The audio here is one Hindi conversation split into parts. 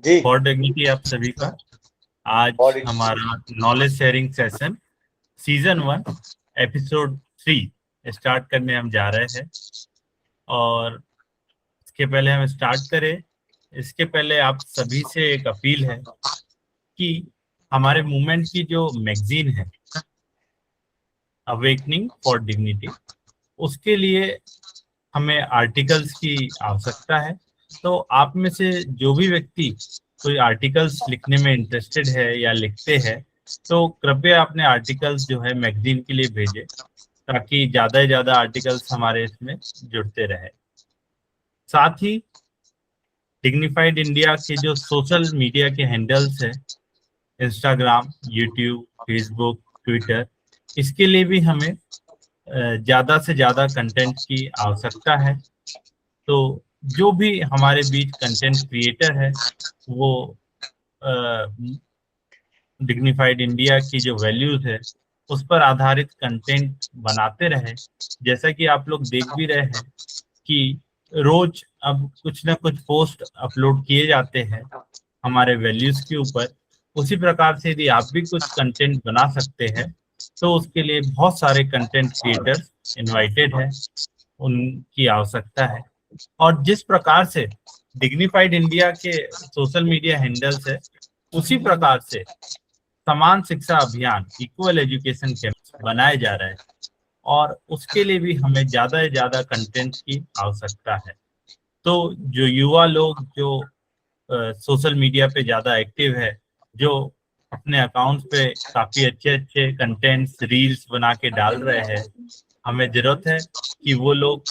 जी। फॉर डिग्निटी आप सभी का। आज और हमारा knowledge sharing session season 1 episode 3 start करने हम जा रहे हैं। और इसके पहले हम स्टार्ट करें, इसके पहले आप सभी से एक अपील है कि हमारे मूवमेंट की जो मैगजीन है अवेकनिंग फॉर डिग्निटी, उसके लिए हमें आर्टिकल्स की आवश्यकता है। तो आप में से जो भी व्यक्ति कोई आर्टिकल्स लिखने में इंटरेस्टेड है या लिखते हैं, तो कृपया अपने आर्टिकल्स जो है मैगजीन के लिए भेजें, ताकि ज़्यादा से ज़्यादा आर्टिकल्स हमारे इसमें जुड़ते रहे। साथ ही डिग्निफाइड इंडिया के जो सोशल मीडिया के हैंडल्स है, इंस्टाग्राम, यूट्यूब, फेसबुक, ट्विटर, इसके लिए भी हमें ज़्यादा से ज़्यादा कंटेंट की आवश्यकता है। तो जो भी हमारे बीच कंटेंट क्रिएटर है वो डिग्निफाइड इंडिया की जो वैल्यूज है उस पर आधारित कंटेंट बनाते रहे। जैसा कि आप लोग देख भी रहे हैं कि रोज अब कुछ ना कुछ पोस्ट अपलोड किए जाते हैं हमारे वैल्यूज के ऊपर। उसी प्रकार से यदि आप भी कुछ कंटेंट बना सकते हैं तो उसके लिए बहुत सारे कंटेंट क्रिएटर्स इनवाइटेड है, उनकी आवश्यकता है। और जिस प्रकार से डिग्निफाइड इंडिया के सोशल मीडिया हैंडल्स है, उसी प्रकार से समान शिक्षा अभियान इक्वल एजुकेशन कैंप बनाए जा रहे हैं, और उसके लिए भी हमें ज़्यादा से ज़्यादा कंटेंट की आवश्यकता है। तो जो युवा लोग जो सोशल मीडिया पे ज़्यादा एक्टिव है, जो अपने अकाउंट्स पे काफ़ी अच्छे अच्छे कंटेंट्स रील्स बना के डाल रहे हैं, हमें ज़रूरत है कि वो लोग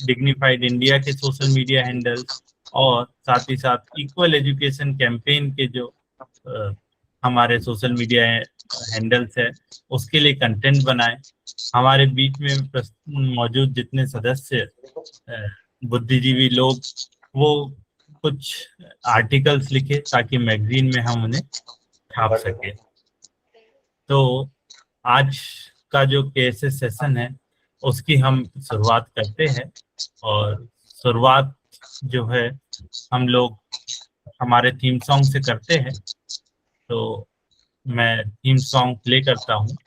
डिग्निफाइड इंडिया के सोशल मीडिया हैंडल्स और साथ ही साथ इक्वल एजुकेशन कैंपेन के जो हमारे सोशल मीडिया हैंडल्स है उसके लिए कंटेंट बनाएं। हमारे बीच में मौजूद जितने सदस्य बुद्धिजीवी लोग, वो कुछ आर्टिकल्स लिखे ताकि मैगजीन में हम उन्हें छाप सके। तो आज का जो केएसएस सेशन है उसकी हम शुरुआत करते हैं, और शुरुआत जो है हम लोग हमारे थीम सॉन्ग से करते हैं। तो मैं थीम सॉन्ग प्ले करता हूँ।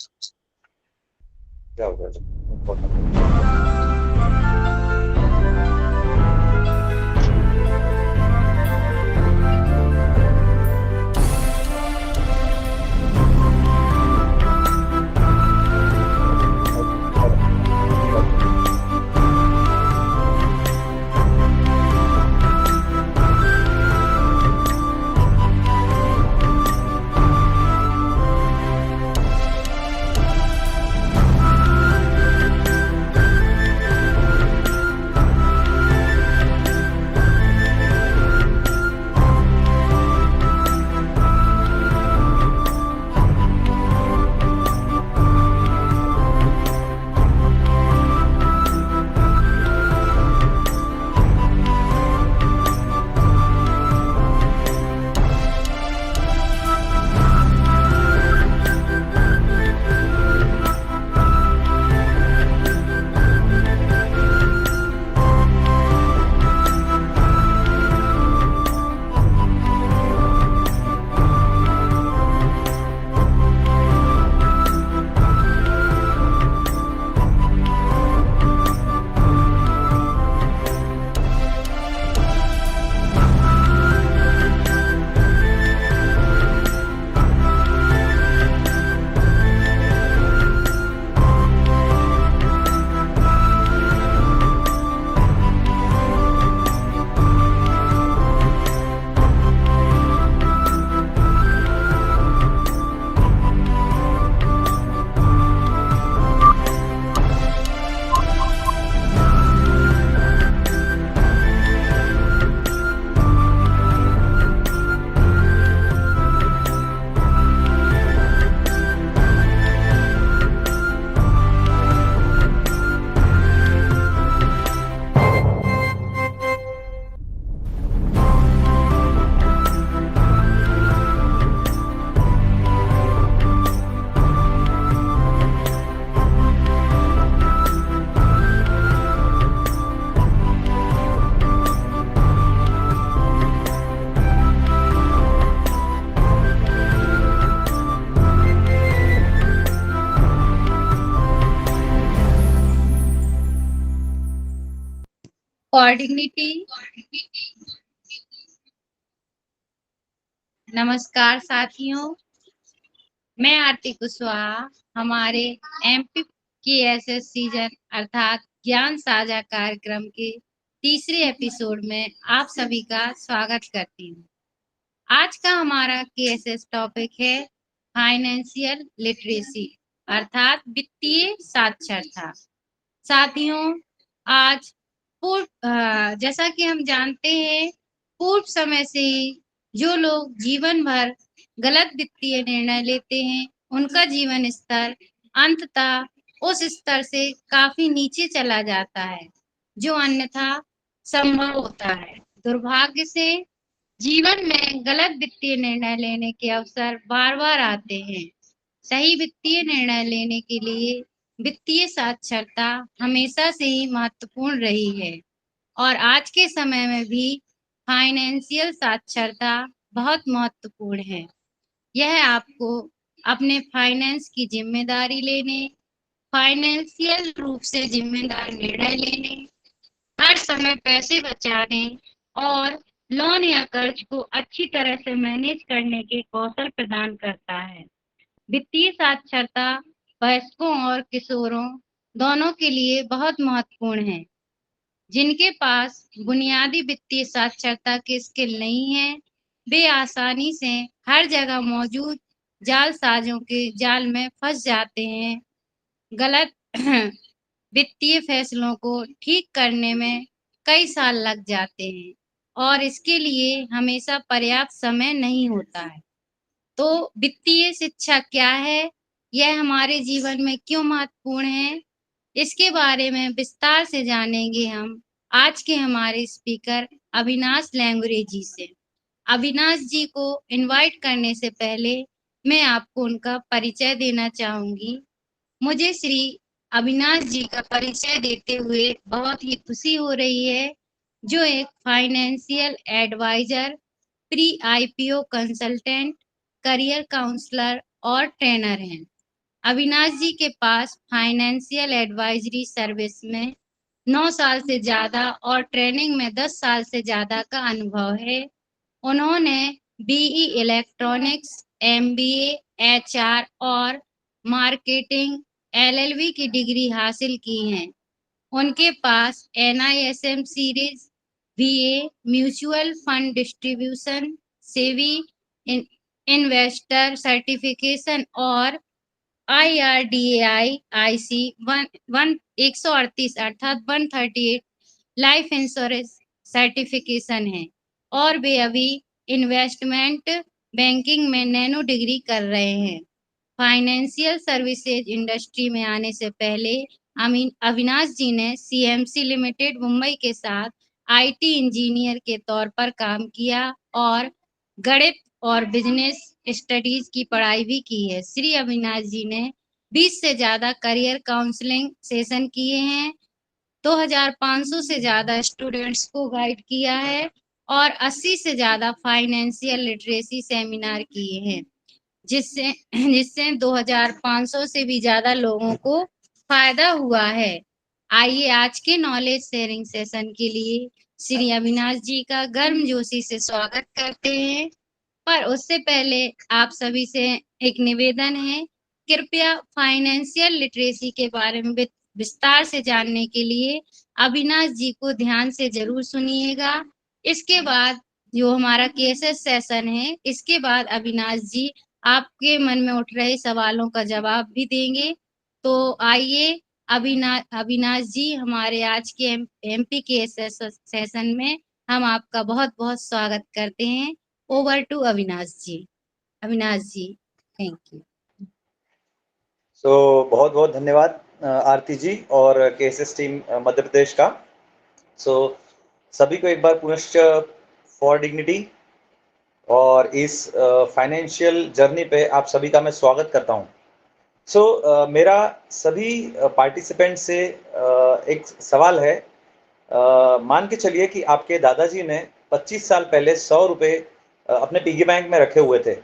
For dignity. नमस्कार साथियों, मैं आरती कुशवाहा हमारे एमपी की एसएस सीजन अर्थात ज्ञान साझा कार्यक्रम के तीसरे एपिसोड में आप सभी का स्वागत करती हूँ। आज का हमारा केएसएस टॉपिक है फाइनेंशियल लिटरेसी अर्थात वित्तीय साक्षरता। साथियों, आज जैसा कि हम जानते हैं, पूर्व समय से ही जो लोग जीवन भर गलत वित्तीय निर्णय लेते हैं, उनका जीवन स्तर अंततः उस स्तर से काफी नीचे चला जाता है, जो अन्यथा संभव होता है। दुर्भाग्य से जीवन में गलत वित्तीय निर्णय लेने के अवसर बार-बार आते हैं। सही वित्तीय निर्णय लेने के लिए वित्तीय साक्षरता हमेशा से ही महत्वपूर्ण रही है और आज के समय में भी फाइनेंशियल साक्षरता बहुत महत्वपूर्ण है। यह आपको अपने फाइनेंस की जिम्मेदारी लेने, फाइनेंशियल रूप से जिम्मेदार निर्णय लेने, हर समय पैसे बचाने और लोन या कर्ज को अच्छी तरह से मैनेज करने के कौशल प्रदान करता है। वित्तीय साक्षरता वयस्कों और किशोरों दोनों के लिए बहुत महत्वपूर्ण है। जिनके पास बुनियादी वित्तीय साक्षरता के स्किल नहीं है, वे आसानी से हर जगह मौजूद जालसाजों के जाल में फंस जाते हैं। गलत वित्तीय फैसलों को ठीक करने में कई साल लग जाते हैं और इसके लिए हमेशा पर्याप्त समय नहीं होता है। तो वित्तीय शिक्षा क्या है? यह हमारे जीवन में क्यों महत्वपूर्ण है? इसके बारे में विस्तार से जानेंगे हम आज के हमारे स्पीकर अविनाश लेंगुरे जी से। अविनाश जी को इनवाइट करने से पहले मैं आपको उनका परिचय देना चाहूंगी। मुझे श्री अविनाश जी का परिचय देते हुए बहुत ही खुशी हो रही है, जो एक financial adviser, pre IPO consultant, career counsellor और ट्रेनर हैं। अविनाश जी के पास फाइनेंशियल एडवाइजरी सर्विस में 9 साल से ज़्यादा और ट्रेनिंग में 10 साल से ज़्यादा का अनुभव है। उन्होंने बीई इलेक्ट्रॉनिक्स, एमबीए, एचआर और मार्केटिंग एलएलबी की डिग्री हासिल की हैं। उनके पास NISM series, BA, mutual fund distribution, SEBI investor certification और IRDAI IC 138 अर्थात 138 लाइफ इंश्योरेंस सर्टिफिकेशन है और वे अभी इन्वेस्टमेंट बैंकिंग में नैनो डिग्री कर रहे हैं। फाइनेंशियल सर्विसेज इंडस्ट्री में आने से पहले अविनाश जी ने सीएमसी लिमिटेड मुंबई के साथ आईटी इंजीनियर के तौर पर काम किया और गणित और बिजनेस स्टडीज की पढ़ाई भी की है। श्री अविनाश जी ने 20 से ज्यादा करियर काउंसलिंग सेशन किए हैं, 2500 से ज्यादा स्टूडेंट्स को गाइड किया है और 80 से ज्यादा फाइनेंशियल लिटरेसी सेमिनार किए हैं, जिससे जिससे 2500 से भी ज्यादा लोगों को फायदा हुआ है। आइए आज के नॉलेज शेयरिंग सेशन के लिए श्री अविनाश जी का गर्मजोशी से स्वागत करते हैं। पर उससे पहले आप सभी से एक निवेदन है, कृपया फाइनेंशियल लिटरेसी के बारे में विस्तार से जानने के लिए अविनाश जी को ध्यान से जरूर सुनिएगा। इसके बाद जो हमारा केएसएस सेशन है, इसके बाद अविनाश जी आपके मन में उठ रहे सवालों का जवाब भी देंगे। तो आइए अविनाश जी, हमारे आज के एमपी केएसएस सेशन में हम आपका बहुत बहुत स्वागत करते हैं। Over to Avinash ji. Avinash ji, thank you. बहुत बहुत धन्यवाद आरती जी और केएसएस टीम मध्य प्रदेश का। सभी को एक बार पुनश्च फॉर डिग्निटी और इस फाइनेंशियल जर्नी पे आप सभी का मैं स्वागत करता हूँ। मेरा सभी पार्टिसिपेंट से एक सवाल है। मान के चलिए कि आपके दादाजी ने 25 साल पहले 100 रुपये अपने पिगी बैंक में रखे हुए थे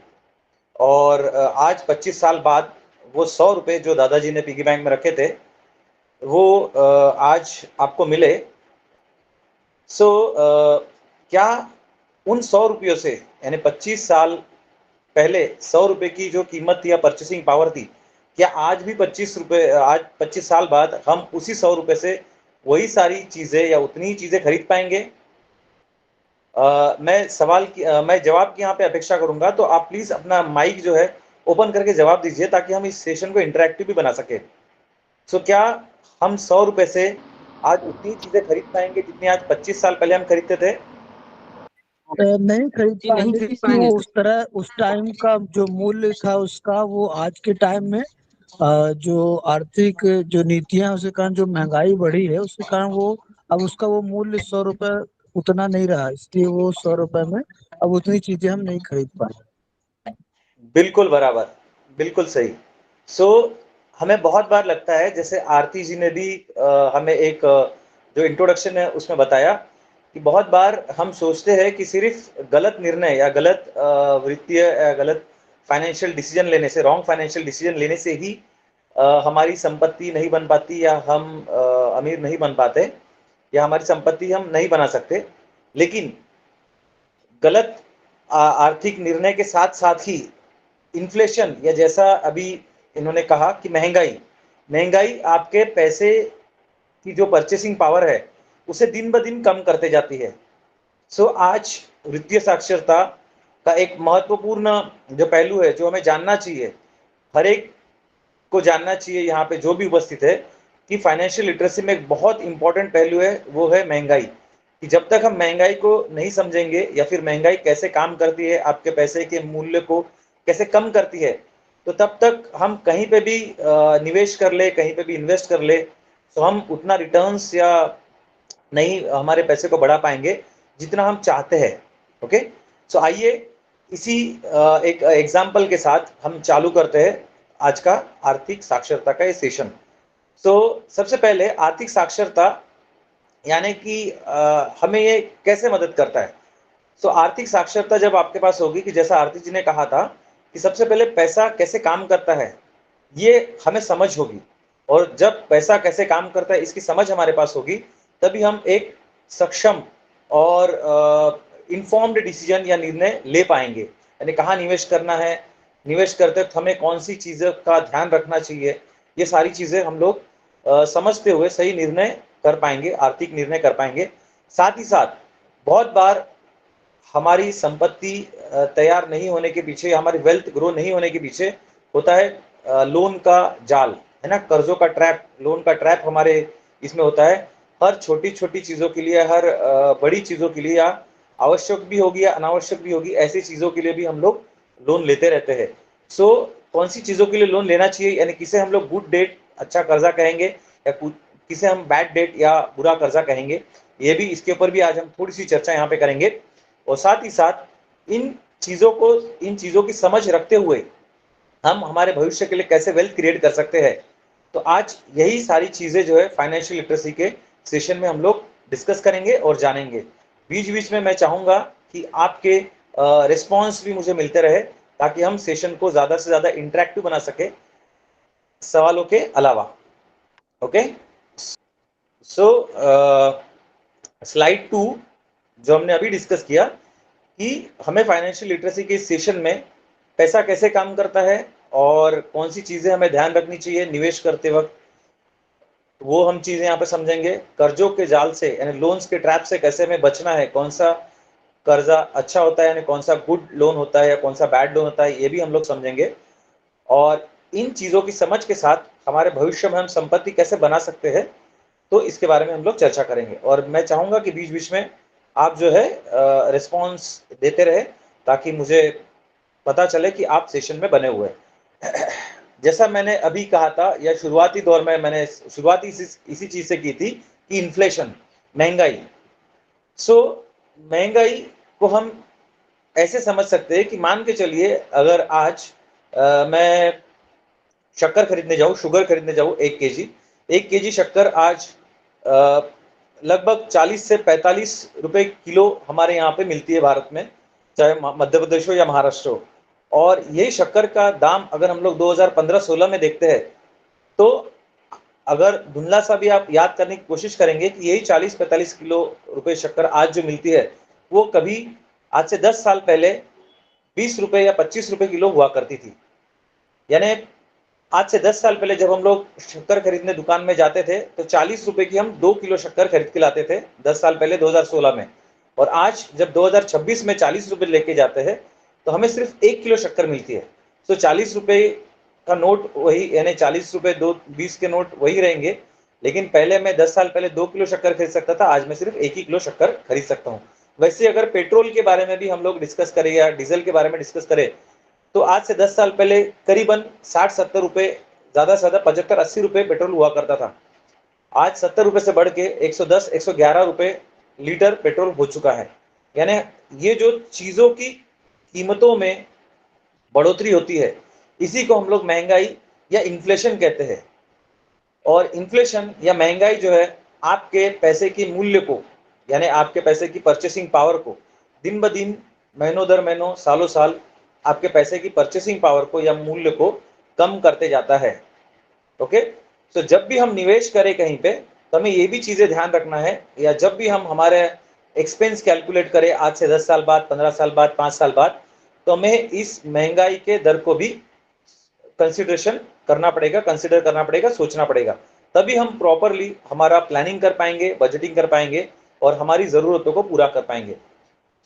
और आज 25 साल बाद वो 100 रुपये जो दादाजी ने पिगी बैंक में रखे थे वो आज आपको मिले सो क्या उन 100 रुपयों से, यानी 25 साल पहले 100 रुपए की जो कीमत थी या परचेसिंग पावर थी, क्या आज भी 25 रुपए, आज 25 साल बाद हम उसी 100 रुपए से वही सारी चीजें या उतनी ही चीजें खरीद पाएंगे? मैं जवाब की यहाँ पे अपेक्षा करूंगा, तो आप प्लीज अपना माइक जो है ओपन करके जवाब दीजिए ताकि हम इस सेशन को इंटरेक्टिव भी बना सके। सो क्या हम 100 रुपए से आज उतनी चीजें खरीद पाएंगे जितनी आज 25 साल पहले हम खरीदते थे? नहीं खरीद पाएंगे, क्योंकि वो उस तरह उस टाइम का जो मूल्य था उसका, वो आज के टाइम में जो आर्थिक जो नीतियां, उसके कारण जो महंगाई बढ़ी है, उसके कारण वो अब उसका वो मूल्य 100 रुपए उतना नहीं रहा, इसलिए वो 100 रुपए में अब उतनी चीजें हम नहीं खरीद पाए। बिल्कुल बराबर, बिल्कुल सही। सो हमें बहुत बार लगता है, जैसे आरती जी ने भी हमें एक जो इंट्रोडक्शन है उसमें बताया कि बहुत बार हम सोचते हैं कि सिर्फ गलत निर्णय या गलत वित्तीय या गलत फाइनेंशियल डिसीजन लेने से, रॉन्ग फाइनेंशियल डिसीजन लेने से ही हमारी संपत्ति नहीं बन पाती, या हम अमीर नहीं बन पाते, या हमारी संपत्ति हम नहीं बना सकते। लेकिन गलत आर्थिक निर्णय के साथ साथ ही इन्फ्लेशन, या जैसा अभी इन्होंने कहा कि महंगाई आपके पैसे की जो परचेसिंग पावर है उसे दिन ब दिन कम करते जाती है। सो आज वित्तीय साक्षरता का एक महत्वपूर्ण जो पहलू है, जो हमें जानना चाहिए, हर एक को जानना चाहिए यहाँ पे जो भी उपस्थित है, कि फाइनेंशियल लिटरेसी में एक बहुत इंपॉर्टेंट पहलू है, वो है महंगाई। कि जब तक हम महंगाई को नहीं समझेंगे, या फिर महंगाई कैसे काम करती है, आपके पैसे के मूल्य को कैसे कम करती है, तो तब तक हम कहीं पे भी निवेश कर ले, कहीं पे भी इन्वेस्ट कर ले, तो हम उतना रिटर्न्स या नहीं हमारे पैसे को बढ़ा पाएंगे जितना हम चाहते हैं। ओके, सो आइए इसी एक एग्जाम्पल के साथ हम चालू करते हैं आज का आर्थिक साक्षरता का ये सेशन। सो सबसे पहले आर्थिक साक्षरता यानी कि हमें ये कैसे मदद करता है। सो आर्थिक साक्षरता जब आपके पास होगी, कि जैसा आरती जी ने कहा था कि सबसे पहले पैसा कैसे काम करता है ये हमें समझ होगी, और जब पैसा कैसे काम करता है इसकी समझ हमारे पास होगी, तभी हम एक सक्षम और इन्फॉर्म्ड डिसीजन या निर्णय ले पाएंगे। यानी कहाँ निवेश करना है, निवेश करते वक्त हमें कौन सी चीज़ों का ध्यान रखना चाहिए, ये सारी चीज़ें हम लोग समझते हुए सही निर्णय कर पाएंगे, आर्थिक निर्णय कर पाएंगे। साथ ही साथ बहुत बार हमारी संपत्ति तैयार नहीं होने के पीछे, हमारी वेल्थ ग्रो नहीं होने के पीछे होता है लोन का जाल, है ना, कर्जों का ट्रैप, लोन का ट्रैप हमारे इसमें होता है। हर छोटी छोटी चीज़ों के लिए, हर बड़ी चीज़ों के लिए, या आवश्यक भी होगी या अनावश्यक भी होगी, ऐसी चीज़ों के लिए भी हम लोग लोन लेते रहते हैं। सो कौन सी चीज़ों के लिए लोन लेना चाहिए, यानी किसे हम लोग गुड डेट अच्छा कर्जा कहेंगे, या किसे हम बैड डेट या बुरा कर्जा कहेंगे, ये भी, इसके ऊपर भी आज हम थोड़ी सी चर्चा यहाँ पे करेंगे। और साथ ही साथ इन चीज़ों की समझ रखते हुए हम हमारे भविष्य के लिए कैसे वेल्थ क्रिएट कर सकते हैं। तो आज यही सारी चीज़ें जो है फाइनेंशियल लिटरेसी के सेशन में हम लोग डिस्कस करेंगे और जानेंगे। बीच बीच में मैं चाहूँगा कि आपके रिस्पॉन्स भी मुझे मिलते रहे, ताकि हम सेशन को ज़्यादा से ज़्यादा इंटरेक्टिव बना सके सवालों के अलावा। ओके, सो स्लाइड 2 जो हमने अभी डिस्कस किया कि हमें फाइनेंशियल लिटरेसी के सेशन में पैसा कैसे काम करता है और कौन सी चीज़ें हमें ध्यान रखनी चाहिए निवेश करते वक्त, वो हम चीज़ें यहाँ पे समझेंगे। कर्जों के जाल से, यानी लोन्स के ट्रैप से कैसे हमें बचना है, कौन सा कर्जा अच्छा होता है, यानी कौन सा गुड लोन होता है या कौन सा बैड लोन होता है, ये भी हम लोग समझेंगे। और इन चीज़ों की समझ के साथ हमारे भविष्य में हम संपत्ति कैसे बना सकते हैं, तो इसके बारे में हम लोग चर्चा करेंगे। और मैं चाहूँगा कि बीच बीच में आप जो है रिस्पॉन्स देते रहे, ताकि मुझे पता चले कि आप सेशन में बने हुए हैं। जैसा मैंने अभी कहा था, या शुरुआती दौर में मैंने शुरुआती इसी चीज़ से की थी कि इन्फ्लेशन, महंगाई। सो महंगाई को हम ऐसे समझ सकते हैं कि मान के चलिए, अगर आज मैं शक्कर खरीदने जाऊँ, शुगर खरीदने जाऊँ 1 केजी शक्कर आज लगभग 40 से 45 रुपए किलो हमारे यहाँ पे मिलती है भारत में, चाहे मध्य प्रदेश हो या महाराष्ट्र हो। और ये शक्कर का दाम अगर हम लोग 2015-16 में देखते हैं, तो अगर धुंधला सा भी आप याद करने की कोशिश करेंगे कि यही 40-45 किलो रुपए शक्कर आज जो मिलती है वो कभी आज से 10 साल पहले 20 रुपए या 25 रुपए किलो हुआ करती थी। यानी आज से 10 साल पहले जब हम लोग शक्कर खरीदने दुकान में जाते थे तो 40 रुपए की हम 2 किलो शक्कर खरीद के लाते थे 10 साल पहले 2016 में, और आज जब 2026 में 40 रुपए लेके जाते हैं तो हमें सिर्फ 1 किलो शक्कर मिलती है। तो 40 रुपए का नोट वही, यानी 40 रुपए 20 के नोट वही रहेंगे, लेकिन पहले मैं 10 साल पहले 2 किलो शक्कर खरीद सकता था, आज मैं सिर्फ 1 ही किलो शक्कर खरीद सकता हूँ। वैसे अगर पेट्रोल के बारे में भी हम लोग डिस्कस करें या डीजल के बारे में डिस्कस करें तो आज से 10 साल पहले करीबन 60-70 रुपए, ज्यादा से ज्यादा 75-80 रुपए पेट्रोल हुआ करता था। आज 70 रुपए से बढ़ के 110-111 रुपए लीटर पेट्रोल हो चुका है। यानी ये जो चीजों की कीमतों में बढ़ोतरी होती है इसी को हम लोग महंगाई या इन्फ्लेशन कहते हैं। और इन्फ्लेशन या महंगाई जो है आपके पैसे की मूल्य को, यानी आपके पैसे की परचेसिंग पावर को दिन ब दिन, महीनों दर महीनों, सालों साल आपके पैसे की परचेसिंग पावर को या मूल्य को कम करते जाता है। ओके, तो जब भी हम निवेश करें कहीं पे तो हमें ये भी चीजें ध्यान रखना है, या जब भी हम हमारे एक्सपेंस कैलकुलेट करें आज से 10 साल बाद, 15 साल बाद, 5 साल बाद, तो हमें इस महंगाई के दर को भी कंसिडर करना पड़ेगा, सोचना पड़ेगा। तभी हम प्रॉपरली हमारा प्लानिंग कर पाएंगे, बजटिंग कर पाएंगे और हमारी जरूरतों को पूरा कर पाएंगे।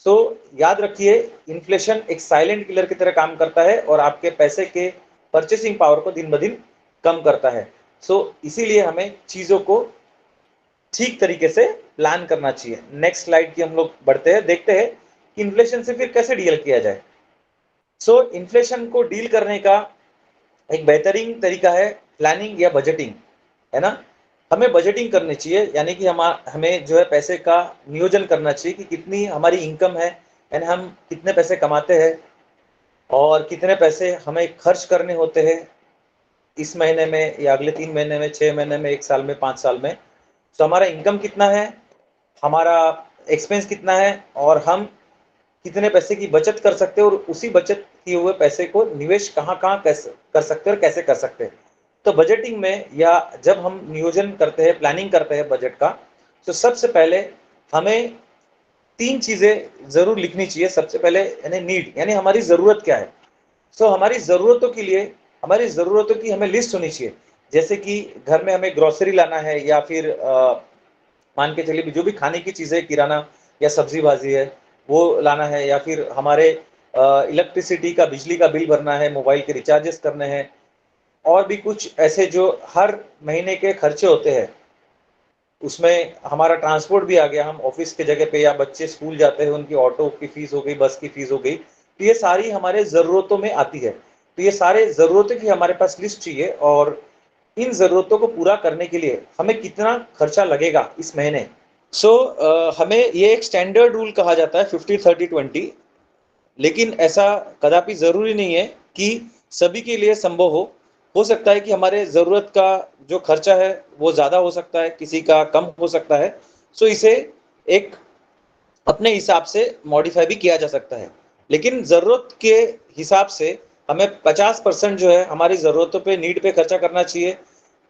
सो याद रखिए, इन्फ्लेशन एक साइलेंट किलर की तरह काम करता है और आपके पैसे के परचेसिंग पावर को दिन ब दिन कम करता है। सो इसीलिए हमें चीजों को ठीक तरीके से प्लान करना चाहिए। नेक्स्ट स्लाइड की हम लोग बढ़ते हैं, देखते हैं कि इन्फ्लेशन से फिर कैसे डील किया जाए। सो इन्फ्लेशन को डील करने का एक बेहतरीन तरीका है प्लानिंग या बजटिंग, है ना। हमें बजटिंग करनी चाहिए, यानी कि हमें जो है पैसे का नियोजन करना चाहिए कि कितनी हमारी इनकम है, यानी हम कितने पैसे कमाते हैं और कितने पैसे हमें खर्च करने होते हैं इस महीने में या अगले 3 महीने में, 6 महीने में, 1 साल में, 5 साल में। तो हमारा इनकम कितना है, हमारा एक्सपेंस कितना है और हम कितने पैसे की बचत कर सकते हैं और उसी बचत किए हुए पैसे को निवेश कहाँ कैसे कर सकते हैं और कैसे कर सकते हैं। तो बजटिंग में या जब हम नियोजन करते हैं, प्लानिंग करते हैं बजट का, तो सबसे पहले हमें 3 चीजें जरूर लिखनी चाहिए। सबसे पहले यानी नीड, यानी हमारी जरूरत क्या है। सो हमारी जरूरतों के लिए हमारी जरूरतों की हमें लिस्ट होनी चाहिए। जैसे कि घर में हमें ग्रोसरी लाना है या फिर मान के चलिए जो भी खाने की चीजें, किराना या सब्जी भाजी है वो लाना है, या फिर हमारे इलेक्ट्रिसिटी का, बिजली का बिल भरना है, मोबाइल के रिचार्जेस करने हैं, और भी कुछ ऐसे जो हर महीने के खर्चे होते हैं। उसमें हमारा ट्रांसपोर्ट भी आ गया, हम ऑफिस के जगह पे या बच्चे स्कूल जाते हैं उनकी ऑटो की फीस हो गई, बस की फीस हो गई, तो ये सारी हमारे जरूरतों में आती है। तो ये सारे जरूरतों की हमारे पास लिस्ट चाहिए और इन जरूरतों को पूरा करने के लिए हमें कितना खर्चा लगेगा इस महीने। हमें ये एक स्टैंडर्ड रूल कहा जाता है 50-30-20, लेकिन ऐसा कदापि जरूरी नहीं है कि सभी के लिए संभव हो सकता है कि हमारे जरूरत का जो खर्चा है वो ज्यादा हो सकता है, किसी का कम हो सकता है। सो इसे एक अपने हिसाब से मॉडिफाई भी किया जा सकता है, लेकिन जरूरत के हिसाब से हमें 50% जो है हमारी जरूरतों पे, नीड पे खर्चा करना चाहिए।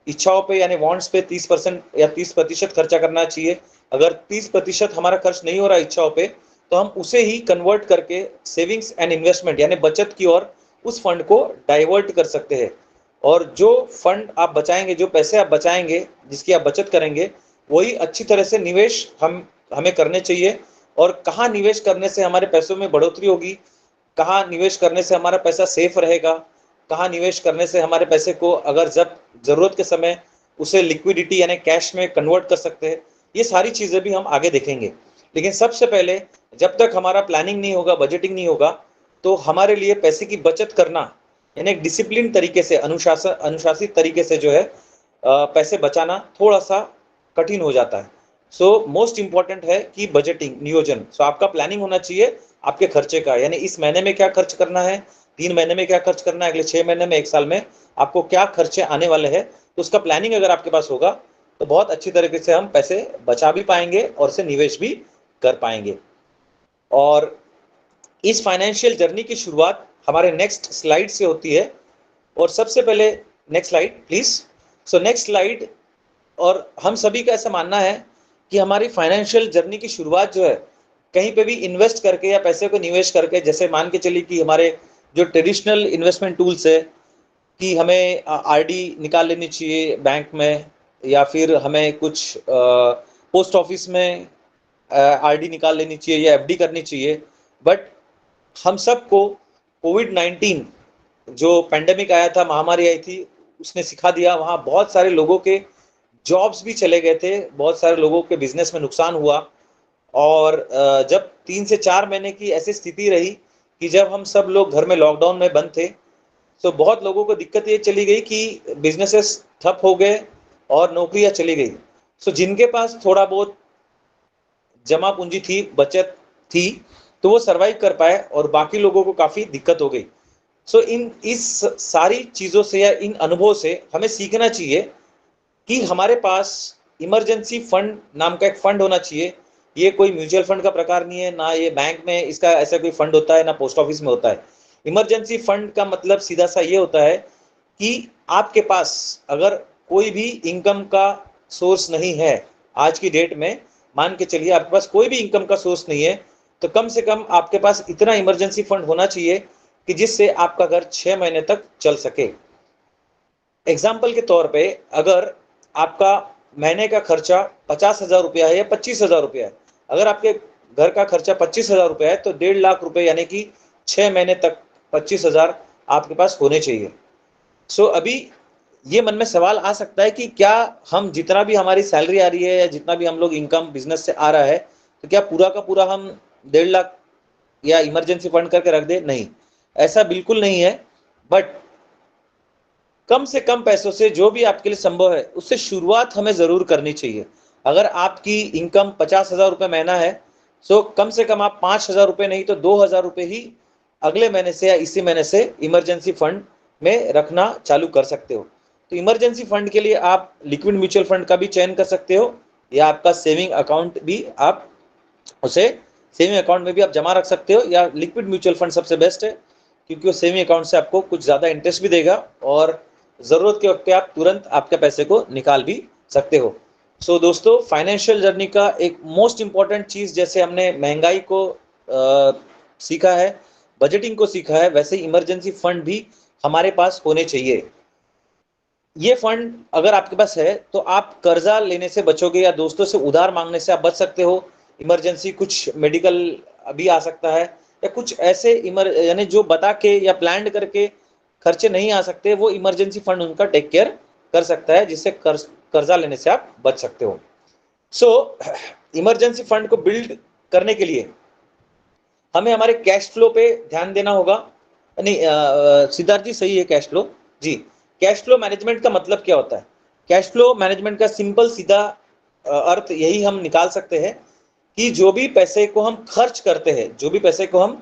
इच्छाओं पे यानी वांट्स पे 30% या 30% खर्चा करना चाहिए। अगर 30% हमारा खर्च नहीं हो रहा इच्छाओं पे तो हम उसे ही कन्वर्ट करके सेविंग्स एंड इन्वेस्टमेंट यानी बचत की ओर उस फंड को डाइवर्ट कर सकते हैं। और जो फंड आप बचाएंगे, जो पैसे आप बचाएंगे, जिसकी आप बचत करेंगे, वही अच्छी तरह से निवेश हमें करने चाहिए। और कहाँ निवेश करने से हमारे पैसों में बढ़ोतरी होगी, कहाँ निवेश करने से हमारा पैसा सेफ रहेगा, कहाँ निवेश करने से हमारे पैसे को अगर जब जरूरत के समय उसे लिक्विडिटी यानी कैश में कन्वर्ट कर सकते हैं, ये सारी चीजें भी हम आगे देखेंगे। लेकिन सबसे पहले जब तक हमारा प्लानिंग नहीं होगा, बजटिंग नहीं होगा, तो हमारे लिए पैसे की बचत करना यानी एक डिसिप्लिन तरीके से, अनुशासित तरीके से जो है पैसे बचाना थोड़ा सा कठिन हो जाता है। सो मोस्ट इंपॉर्टेंट है कि बजटिंग, नियोजन। सो आपका प्लानिंग होना चाहिए आपके खर्चे का, यानी इस महीने में क्या खर्च करना है, 3 महीने में क्या खर्च करना है, अगले 6 महीने में, 1 साल में आपको क्या खर्चे आने वाले हैं। तो उसका प्लानिंग अगर आपके पास होगा तो बहुत अच्छी तरीके से हम पैसे बचा भी पाएंगे और उसे निवेश भी कर पाएंगे। और इस फाइनेंशियल जर्नी की शुरुआत हमारे नेक्स्ट स्लाइड से होती है। और सबसे पहले next slide please. So next slide और हम सभी का ऐसा मानना है कि हमारी फाइनेंशियल जर्नी की शुरुआत जो है कहीं पे भी इन्वेस्ट करके या पैसे को निवेश करके, जैसे मान के चलिए कि हमारे जो ट्रेडिशनल इन्वेस्टमेंट टूल्स है कि हमें आरडी निकाल लेनी चाहिए बैंक में, या फिर हमें कुछ पोस्ट ऑफिस में आरडी निकाल लेनी चाहिए या एफडी करनी चाहिए। बट हम सबको कोविड-19 जो पैंडेमिक आया था, महामारी आई थी, उसने सिखा दिया। वहाँ बहुत सारे लोगों के जॉब्स भी चले गए थे, बहुत सारे लोगों के बिजनेस में नुकसान हुआ। और जब 3 से 4 महीने की ऐसी स्थिति रही कि जब हम सब लोग घर में लॉकडाउन में बंद थे, तो बहुत लोगों को दिक्कत ये चली गई कि बिजनेसेस ठप हो गए और नौकरियां चली गई। सो जिनके पास थोड़ा बहुत जमा पूंजी थी, बचत थी, तो वो सरवाइव कर पाए और बाकी लोगों को काफी दिक्कत हो गई। सो इस सारी चीजों से या इन अनुभवों से हमें सीखना चाहिए कि हमारे पास इमरजेंसी फंड नाम का एक फंड होना चाहिए। ये कोई म्यूचुअल फंड का प्रकार नहीं है, ना ये बैंक में इसका ऐसा कोई फंड होता है, ना पोस्ट ऑफिस में होता है। इमरजेंसी फंड का मतलब सीधा सा ये होता है कि आपके पास अगर कोई भी इनकम का सोर्स नहीं है, आज की डेट में मान के चलिए आपके पास कोई भी इनकम का सोर्स नहीं है, तो कम से कम आपके पास इतना इमरजेंसी फंड होना चाहिए कि जिससे आपका घर 6 महीने तक चल सके। एग्जाम्पल के तौर पे अगर आपका महीने का खर्चा 50,000 रुपया है या 25,000 रुपया है, अगर आपके घर का खर्चा 25,000 रुपया है तो 1.5 लाख रुपए यानी कि 6 महीने तक 25,000 आपके पास होने चाहिए। सो अभी ये मन में सवाल आ सकता है कि क्या हम जितना भी हमारी सैलरी आ रही है या जितना भी हम लोग इनकम बिजनेस से आ रहा है, तो क्या पूरा का पूरा हम 1.5 लाख या इमरजेंसी फंड करके रख दे? नहीं, ऐसा बिल्कुल नहीं है। बट कम से कम पैसों से जो भी आपके लिए संभव है उससे शुरुआत हमें जरूर करनी चाहिए। अगर आपकी इनकम 50,000 रुपये महीना है, सो कम से कम आप 5,000 रुपये नहीं तो 2,000 रुपये ही अगले महीने से या इसी महीने से इमरजेंसी फंड में रखना चालू कर सकते हो। तो इमरजेंसी फंड के लिए आप लिक्विड म्यूचुअल फंड का भी चयन कर सकते हो, या आपका सेविंग अकाउंट भी आप उसे सेविंग अकाउंट में भी आप जमा रख सकते हो, या लिक्विड म्यूचुअल फंड सबसे बेस्ट है क्योंकि वो सेविंग अकाउंट से आपको कुछ ज़्यादा इंटरेस्ट भी देगा और ज़रूरत के वक्त पे आप तुरंत आपके पैसे को निकाल भी सकते हो। सो दोस्तों, फाइनेंशियल जर्नी का एक मोस्ट इम्पॉर्टेंट चीज़, जैसे हमने महंगाई को सीखा है, बजटिंग को सीखा है, वैसे इमरजेंसी फंड भी हमारे पास होने चाहिए। ये फंड अगर आपके पास है तो आप कर्जा लेने से बचोगे या दोस्तों से उधार मांगने से आप बच सकते हो। इमरजेंसी कुछ मेडिकल अभी आ सकता है या कुछ ऐसे यानी जो बता के या प्लान करके खर्चे नहीं आ सकते, वो इमरजेंसी फंड उनका टेक केयर कर सकता है, जिससे कर्जा लेने से आप बच सकते हो। सो इमरजेंसी फंड को बिल्ड करने के लिए हमें हमारे कैश फ्लो पे ध्यान देना होगा। नहीं, सिद्धार्थ जी सही है, कैश फ्लो जी। कैश फ्लो मैनेजमेंट का मतलब क्या होता है? कैश फ्लो मैनेजमेंट का सिंपल सीधा अर्थ यही हम निकाल सकते हैं कि जो भी पैसे को हम खर्च करते हैं, जो भी पैसे को हम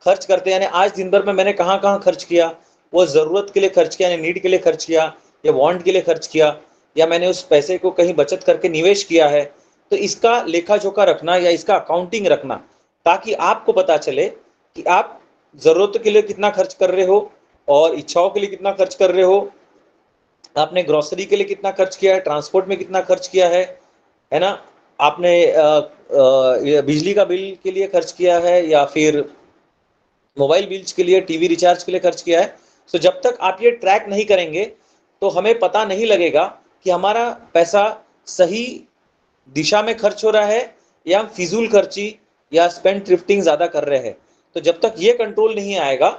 खर्च करते हैं, यानी आज दिन भर में मैंने कहाँ कहाँ खर्च किया, वो ज़रूरत के लिए खर्च किया, यानी नीड के लिए खर्च किया, या वांट के लिए खर्च किया, या मैंने उस पैसे को कहीं बचत करके निवेश किया है, तो इसका लेखा जोखा रखना या इसका अकाउंटिंग रखना, ताकि आपको पता चले कि आप ज़रूरत के लिए कितना खर्च कर रहे हो और इच्छाओं के लिए कितना खर्च कर रहे हो, आपने ग्रोसरी के लिए कितना खर्च किया है, ट्रांसपोर्ट में कितना खर्च किया है ना, आपने बिजली का बिल के लिए खर्च किया है या फिर मोबाइल बिल्स के लिए, टीवी रिचार्ज के लिए खर्च किया है। सो जब तक आप ये ट्रैक नहीं करेंगे तो हमें पता नहीं लगेगा कि हमारा पैसा सही दिशा में खर्च हो रहा है या हम फिजूल खर्ची या स्पेंड थ्रिफ्टिंग ज़्यादा कर रहे हैं। तो जब तक ये कंट्रोल नहीं आएगा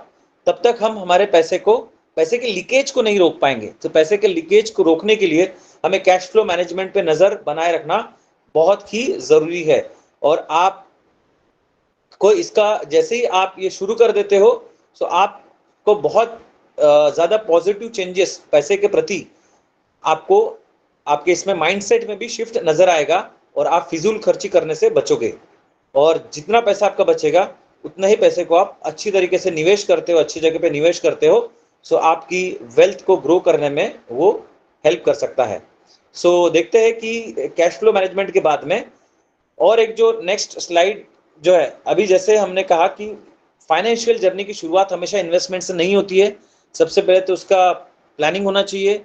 तब तक हम हमारे पैसे के लीकेज को नहीं रोक पाएंगे। तो पैसे के लीकेज को रोकने के लिए हमें कैश फ्लो मैनेजमेंट पे नज़र बनाए रखना बहुत ही ज़रूरी है। और आप को इसका जैसे ही आप ये शुरू कर देते हो, तो आपको बहुत ज़्यादा पॉजिटिव चेंजेस पैसे के प्रति आपको आपके इसमें माइंडसेट में भी शिफ्ट नज़र आएगा और आप फिजूल खर्ची करने से बचोगे। और जितना पैसा आपका बचेगा उतना ही पैसे को आप अच्छी तरीके से निवेश करते हो, अच्छी जगह पे निवेश करते हो, सो आपकी वेल्थ को ग्रो करने में वो हेल्प कर सकता है। सो देखते हैं कि कैश फ्लो मैनेजमेंट के बाद में और एक जो नेक्स्ट स्लाइड जो है, अभी जैसे हमने कहा कि फाइनेंशियल जर्नी की शुरुआत हमेशा इन्वेस्टमेंट से नहीं होती है। सबसे पहले तो उसका प्लानिंग होना चाहिए,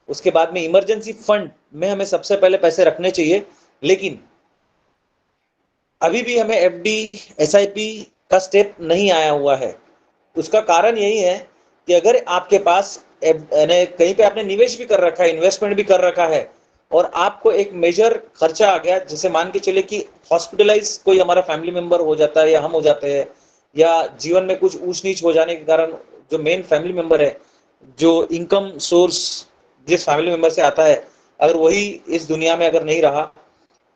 उसके बाद में इमरजेंसी फंड में हमें सबसे पहले पैसे रखने चाहिए। लेकिन अभी भी हमें एफडी एसआईपी का स्टेप नहीं आया हुआ है। उसका कारण यही है कि अगर आपके पास कहीं पे आपने निवेश भी कर रखा है, इन्वेस्टमेंट भी कर रखा है, और आपको एक मेजर खर्चा आ गया, जैसे मान के चले कि हॉस्पिटलाइज कोई हमारा फैमिली मेंबर हो जाता है या हम हो जाते हैं, या जीवन में कुछ ऊंच नीच हो जाने के कारण जो मेन फैमिली मेंबर है, जो इनकम सोर्स जिस फैमिली मेंबर से आता है, अगर वही इस दुनिया में अगर नहीं रहा,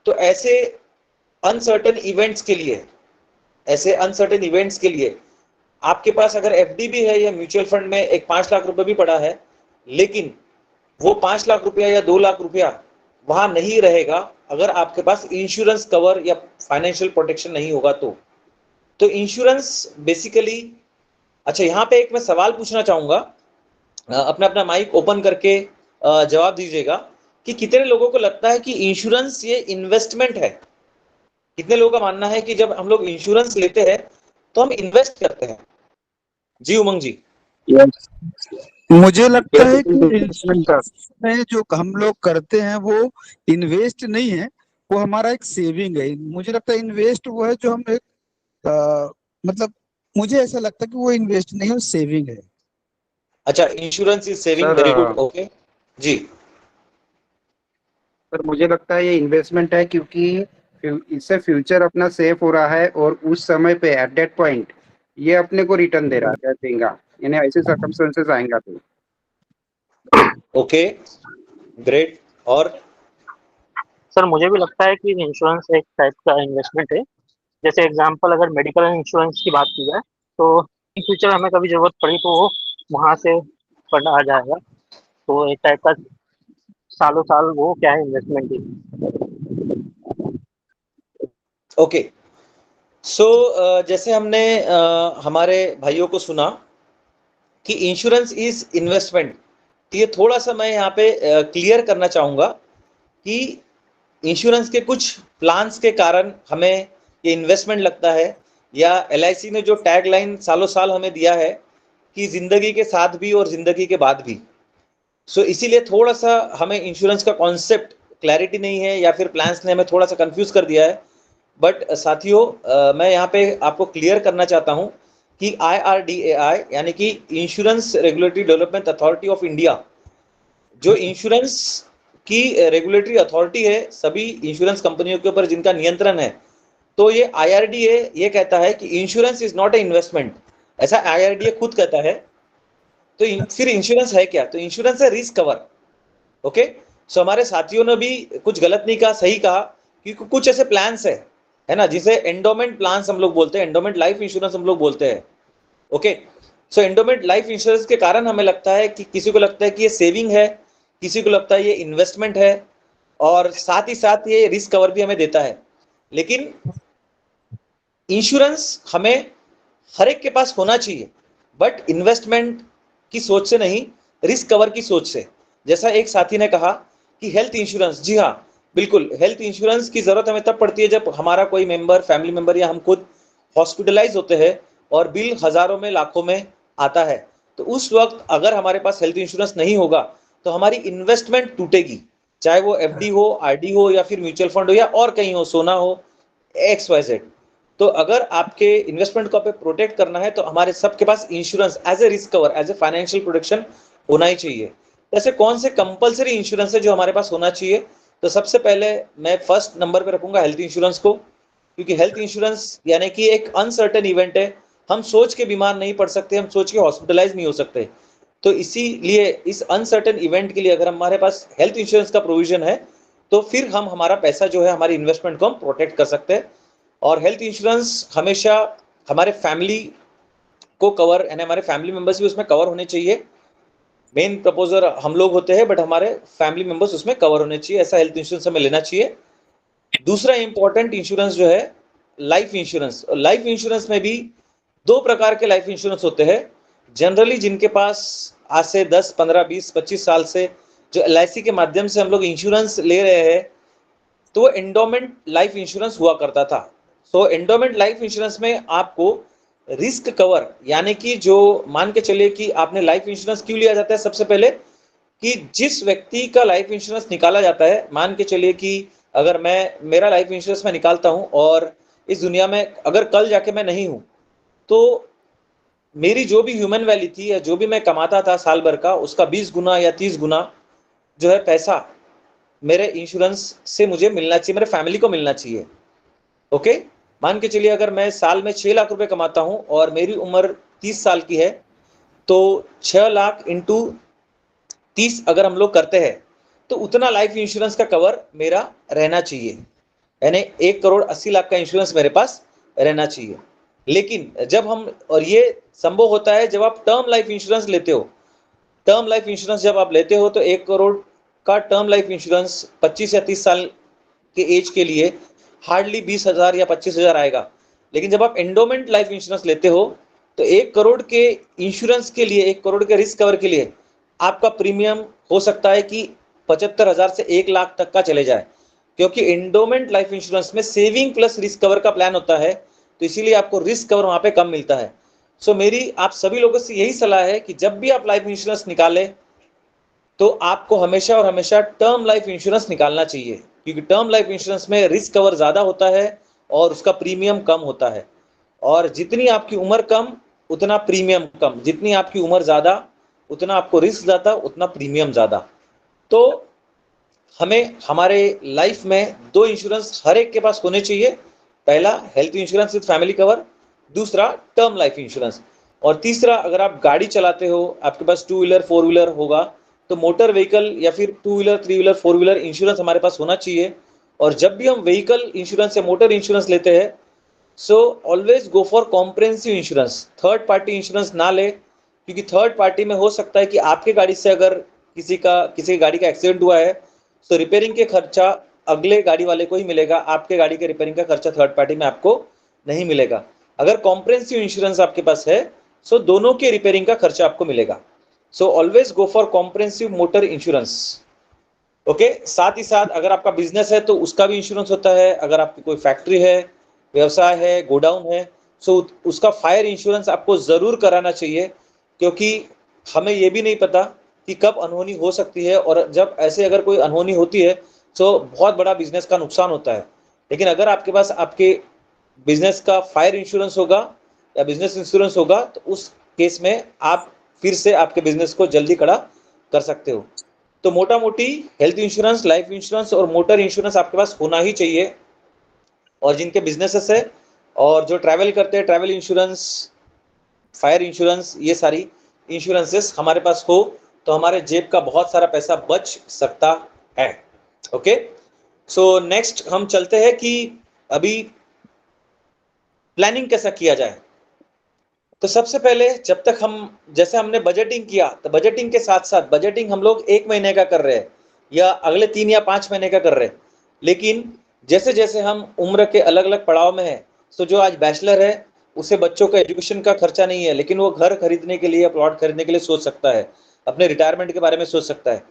तो ऐसे अनसर्टेन इवेंट्स के लिए आपके पास अगर एफडी भी है या म्यूचुअल फंड में एक 5 लाख रुपए भी पड़ा है, लेकिन वो 5 लाख रुपया या 2 लाख रुपया वहां नहीं रहेगा अगर आपके पास इंश्योरेंस कवर या फाइनेंशियल प्रोटेक्शन नहीं होगा। तो इंश्योरेंस बेसिकली, अच्छा यहाँ पे एक मैं सवाल पूछना चाहूंगा, अपना अपना माइक ओपन करके जवाब दीजिएगा कि कितने लोगों को लगता है कि इंश्योरेंस ये इन्वेस्टमेंट है? कितने लोगों का मानना है कि जब हम लोग इंश्योरेंस लेते हैं तो हम इन्वेस्ट करते हैं? जी उमंग जी। मुझे लगता है कि इंश्योरेंस में जो हम लोग करते हैं वो इन्वेस्ट नहीं है, वो हमारा एक सेविंग है। मुझे लगता है इन्वेस्ट वो है जो हम एक मतलब मुझे ऐसा लगता है कि वो इन्वेस्ट नहीं है, वो सेविंग है। अच्छा, insurance is saving, very good, okay जी। सर मुझे लगता है ये इन्वेस्टमेंट है, क्योंकि इससे फ्यूचर अपना सेफ हो रहा है और उस समय पे एट दैट पॉइंट ये अपने को रिटर्न दे रहा है, देगा, यानी ऐसे सर्कमस्टेंसेस आएंगे तो। Okay, great. और सर मुझे भी लगता है कि इंश्योरेंस एक टाइप का इन्वेस्टमेंट है। जैसे एग्जांपल अगर मेडिकल इंश्योरेंस की बात की जाए तो इन फ्यूचर हमें कभी जरूरत पड़ी तो वो वहाँ से फंड आ जाएगा। तो एक टाइप का सालों साल वो क्या है, इन्वेस्टमेंट ही। ओके, सो जैसे हमने हमारे भाइयों को सुना कि इंश्योरेंस इज इन्वेस्टमेंट, तो ये थोड़ा सा मैं यहाँ पे क्लियर करना चाहूँगा कि इंश्योरेंस के कुछ प्लान्स के कारण हमें ये इन्वेस्टमेंट लगता है, या एलआईसी ने जो टैग लाइन सालों साल हमें दिया है कि जिंदगी के साथ भी और जिंदगी के बाद भी। सो इसीलिए थोड़ा सा हमें इंश्योरेंस का कॉन्सेप्ट क्लैरिटी नहीं है, या फिर प्लान्स ने हमें थोड़ा सा कंफ्यूज कर दिया है। बट साथियों, मैं यहाँ पे आपको क्लियर करना चाहता हूँ कि IRDAI यानी कि insurance regulatory development authority of India, जो इंश्योरेंस की रेगुलेटरी अथॉरिटी है सभी इंश्योरेंस कंपनियों के ऊपर जिनका नियंत्रण है, तो ये IRDA ये कहता है कि insurance is not a investment, ऐसा IRDA खुद कहता है। तो फिर इंश्योरेंस है क्या? तो इंश्योरेंस है रिस्क कवर। ओके, सो हमारे साथियों ने भी कुछ गलत नहीं कहा, सही कहा, क्योंकि कुछ ऐसे प्लान्स है ना, जिसे एंडोमेंट प्लान्स हम लोग बोलते हैं, एंडोमेंट लाइफ इंश्योरेंस हम लोग बोलते हैं। ओके, सो एंडोमेंट लाइफ इंश्योरेंस के कारण हमें लगता है कि किसी को लगता है कि ये सेविंग है, किसी को लगता है ये इन्वेस्टमेंट है, और साथ ही साथ ये रिस्क कवर भी हमें देता है। लेकिन इंश्योरेंस हमें हर एक के पास होना चाहिए, बट इन्वेस्टमेंट की सोच से नहीं, रिस्क कवर की सोच से। जैसा एक साथी ने कहा कि हेल्थ इंश्योरेंस, जी हाँ बिल्कुल, हेल्थ इंश्योरेंस की जरूरत हमें तब पड़ती है जब हमारा कोई मेंबर, फैमिली मेंबर या हम खुद हॉस्पिटलाइज होते हैं और बिल हजारों में लाखों में आता है। तो उस वक्त अगर हमारे पास हेल्थ इंश्योरेंस नहीं होगा तो हमारी इन्वेस्टमेंट टूटेगी, चाहे वो एफडी हो, आरडी हो, या फिर म्यूचुअल फंड हो, या और कहीं हो, सोना हो, XYZ। तो अगर आपके इन्वेस्टमेंट को आपको प्रोटेक्ट करना है तो हमारे सबके पास insurance as a risk cover, as a financial protection होना ही चाहिए। ऐसे कौन से कंपलसरी इंश्योरेंस है जो हमारे पास होना चाहिए? तो सबसे पहले मैं फर्स्ट नंबर पे रखूंगा हेल्थ इंश्योरेंस को, क्योंकि हेल्थ इंश्योरेंस यानी कि एक अनसर्टेन इवेंट है। हम सोच के बीमार नहीं पड़ सकते, हम सोच के हॉस्पिटलाइज नहीं हो सकते। तो इसीलिए इस अनसर्टेन इवेंट के लिए अगर हमारे पास हेल्थ इंश्योरेंस का प्रोविजन है तो फिर हम हमारा पैसा जो है, हमारी इन्वेस्टमेंट को हम प्रोटेक्ट कर सकते हैं। और हेल्थ इंश्योरेंस हमेशा हमारे फैमिली को कवर, यानी हमारे फैमिली मेंबर्स भी उसमें कवर होने चाहिए। मेन प्रपोजर हम लोग होते हैं, बट हमारे फैमिली मेंबर्स उसमें कवर होने चाहिए, ऐसा हेल्थ इंश्योरेंस हमें लेना चाहिए। दूसरा इंपॉर्टेंट इंश्योरेंस जो है लाइफ इंश्योरेंस। लाइफ इंश्योरेंस में भी दो प्रकार के लाइफ इंश्योरेंस होते हैं। जनरली जिनके पास आज से 10, 15, 20, 25 साल से जो LIC के माध्यम से हम लोग इंश्योरेंस ले रहे हैं, तो वो एंडोमेंट लाइफ इंश्योरेंस हुआ करता था। सो एंडोमेंट लाइफ इंश्योरेंस में आपको रिस्क कवर, यानी कि जो मान के चलिए कि आपने लाइफ इंश्योरेंस क्यों लिया जाता है, सबसे पहले कि जिस व्यक्ति का लाइफ इंश्योरेंस निकाला जाता है, मान के चलिए कि अगर मेरा लाइफ इंश्योरेंस मैं निकालता हूं और इस दुनिया में अगर कल जाके मैं नहीं हूं, तो मेरी जो भी ह्यूमन वैल्यू थी या जो भी मैं कमाता था साल भर का, उसका 20 गुना या 30 गुना जो है पैसा मेरे इंश्योरेंस से मुझे मिलना चाहिए, मेरे फैमिली को मिलना चाहिए। ओके, मान के चलिए अगर मैं साल में 6 लाख रुपए कमाता हूं और मेरी उम्र 30 साल की है, तो 6 लाख इंटू 30 अगर हम लोग करते हैं तो उतना लाइफ इंश्योरेंस का कवर मेरा रहना चाहिए, यानी 1,80,00,000 का इंश्योरेंस मेरे पास रहना चाहिए। लेकिन जब हम, और ये संभव होता है जब आप टर्म लाइफ इंश्योरेंस लेते हो, टर्म लाइफ इंश्योरेंस जब आप लेते हो तो 1 करोड़ का टर्म लाइफ इंश्योरेंस 25 या 30 साल के एज के लिए हार्डली 20,000 या 25,000 आएगा। लेकिन जब आप एंडोमेंट लाइफ इंश्योरेंस लेते हो तो 1 करोड़ के इंश्योरेंस के लिए, 1 करोड़ के रिस्क कवर के लिए आपका प्रीमियम हो सकता है कि 75,000 से 1 लाख तक का चले जाए, क्योंकि एंडोमेंट लाइफ इंश्योरेंस में सेविंग प्लस रिस्क कवर का प्लान होता है, तो इसीलिए आपको रिस्क कवर वहां पे कम मिलता है। सो मेरी आप सभी लोगों से यही सलाह है कि जब भी आप लाइफ इंश्योरेंस निकालें तो आपको हमेशा और हमेशा टर्म लाइफ इंश्योरेंस निकालना चाहिए, क्योंकि टर्म लाइफ इंश्योरेंस में रिस्क कवर ज्यादा होता है और उसका प्रीमियम कम होता है। और जितनी आपकी उम्र कम उतना प्रीमियम कम, जितनी आपकी उम्र ज्यादा उतना आपको रिस्क ज्यादा, उतना प्रीमियम ज्यादा। तो हमें हमारे लाइफ में 2 इंश्योरेंस हर एक के पास होने चाहिए, पहला health insurance with family cover, दूसरा टर्म लाइफ इंश्योरेंस, और तीसरा अगर आप गाड़ी चलाते हो, आपके पास 2 व्हीलर 4 व्हीलर होगा तो मोटर व्हीकल या फिर 2 व्हीलर 3 व्हीलर 4 व्हीलर इंश्योरेंस हमारे पास होना चाहिए। और जब भी हम व्हीकल इंश्योरेंस या मोटर इंश्योरेंस लेते हैं, so always go for comprehensive insurance, third party insurance ना ले, क्योंकि थर्ड पार्टी में हो सकता है कि आपके गाड़ी से अगर किसी गाड़ी का एक्सीडेंट हुआ है तो रिपेयरिंग के खर्चा अगले गाड़ी वाले को ही मिलेगा, आपके गाड़ी के रिपेयरिंग का खर्चा थर्ड पार्टी में आपको नहीं मिलेगा। अगर कॉम्प्रिहेंसिव इंश्योरेंस आपके पास है सो दोनों के रिपेयरिंग का खर्चा आपको मिलेगा। So always go for comprehensive motor insurance. Okay, साथ ही साथ अगर आपका बिजनेस है तो उसका भी इंश्योरेंस होता है, अगर आपकी कोई फैक्ट्री है, व्यवसाय है, गोडाउन है, सो उसका फायर इंश्योरेंस आपको जरूर कराना चाहिए, क्योंकि हमें ये भी नहीं पता कि कब अनहोनी हो सकती है, और जब ऐसे अगर कोई अनहोनी होती है तो बहुत बड़ा बिजनेस का नुकसान होता है। लेकिन अगर आपके पास आपके बिजनेस का फायर इंश्योरेंस होगा या बिजनेस इंश्योरेंस होगा तो उस केस में आप फिर से आपके बिजनेस को जल्दी खड़ा कर सकते हो। तो मोटा मोटी हेल्थ इंश्योरेंस, लाइफ इंश्योरेंस और मोटर इंश्योरेंस आपके पास होना ही चाहिए। और जिनके बिजनेसेस है और जो ट्रैवल करते हैं, ट्रैवल इंश्योरेंस, फायर इंश्योरेंस, ये सारी इंश्योरेंसेस हमारे पास हो तो हमारे जेब का बहुत सारा पैसा बच सकता है। ओके, सो नेक्स्ट हम चलते हैं कि अभी प्लानिंग कैसा किया जाए। तो सबसे पहले जब तक जैसे हमने बजटिंग किया, तो बजटिंग के साथ साथ बजटिंग हम लोग 1 महीने का कर रहे हैं या अगले 3 या 5 महीने का कर रहे हैं, लेकिन जैसे जैसे हम उम्र के अलग अलग पड़ाव में हैं, तो जो आज बैचलर है उसे बच्चों का एजुकेशन का खर्चा नहीं है, लेकिन वो घर खरीदने के लिए, प्लॉट खरीदने के लिए सोच सकता है, अपने रिटायरमेंट के बारे में सोच सकता है।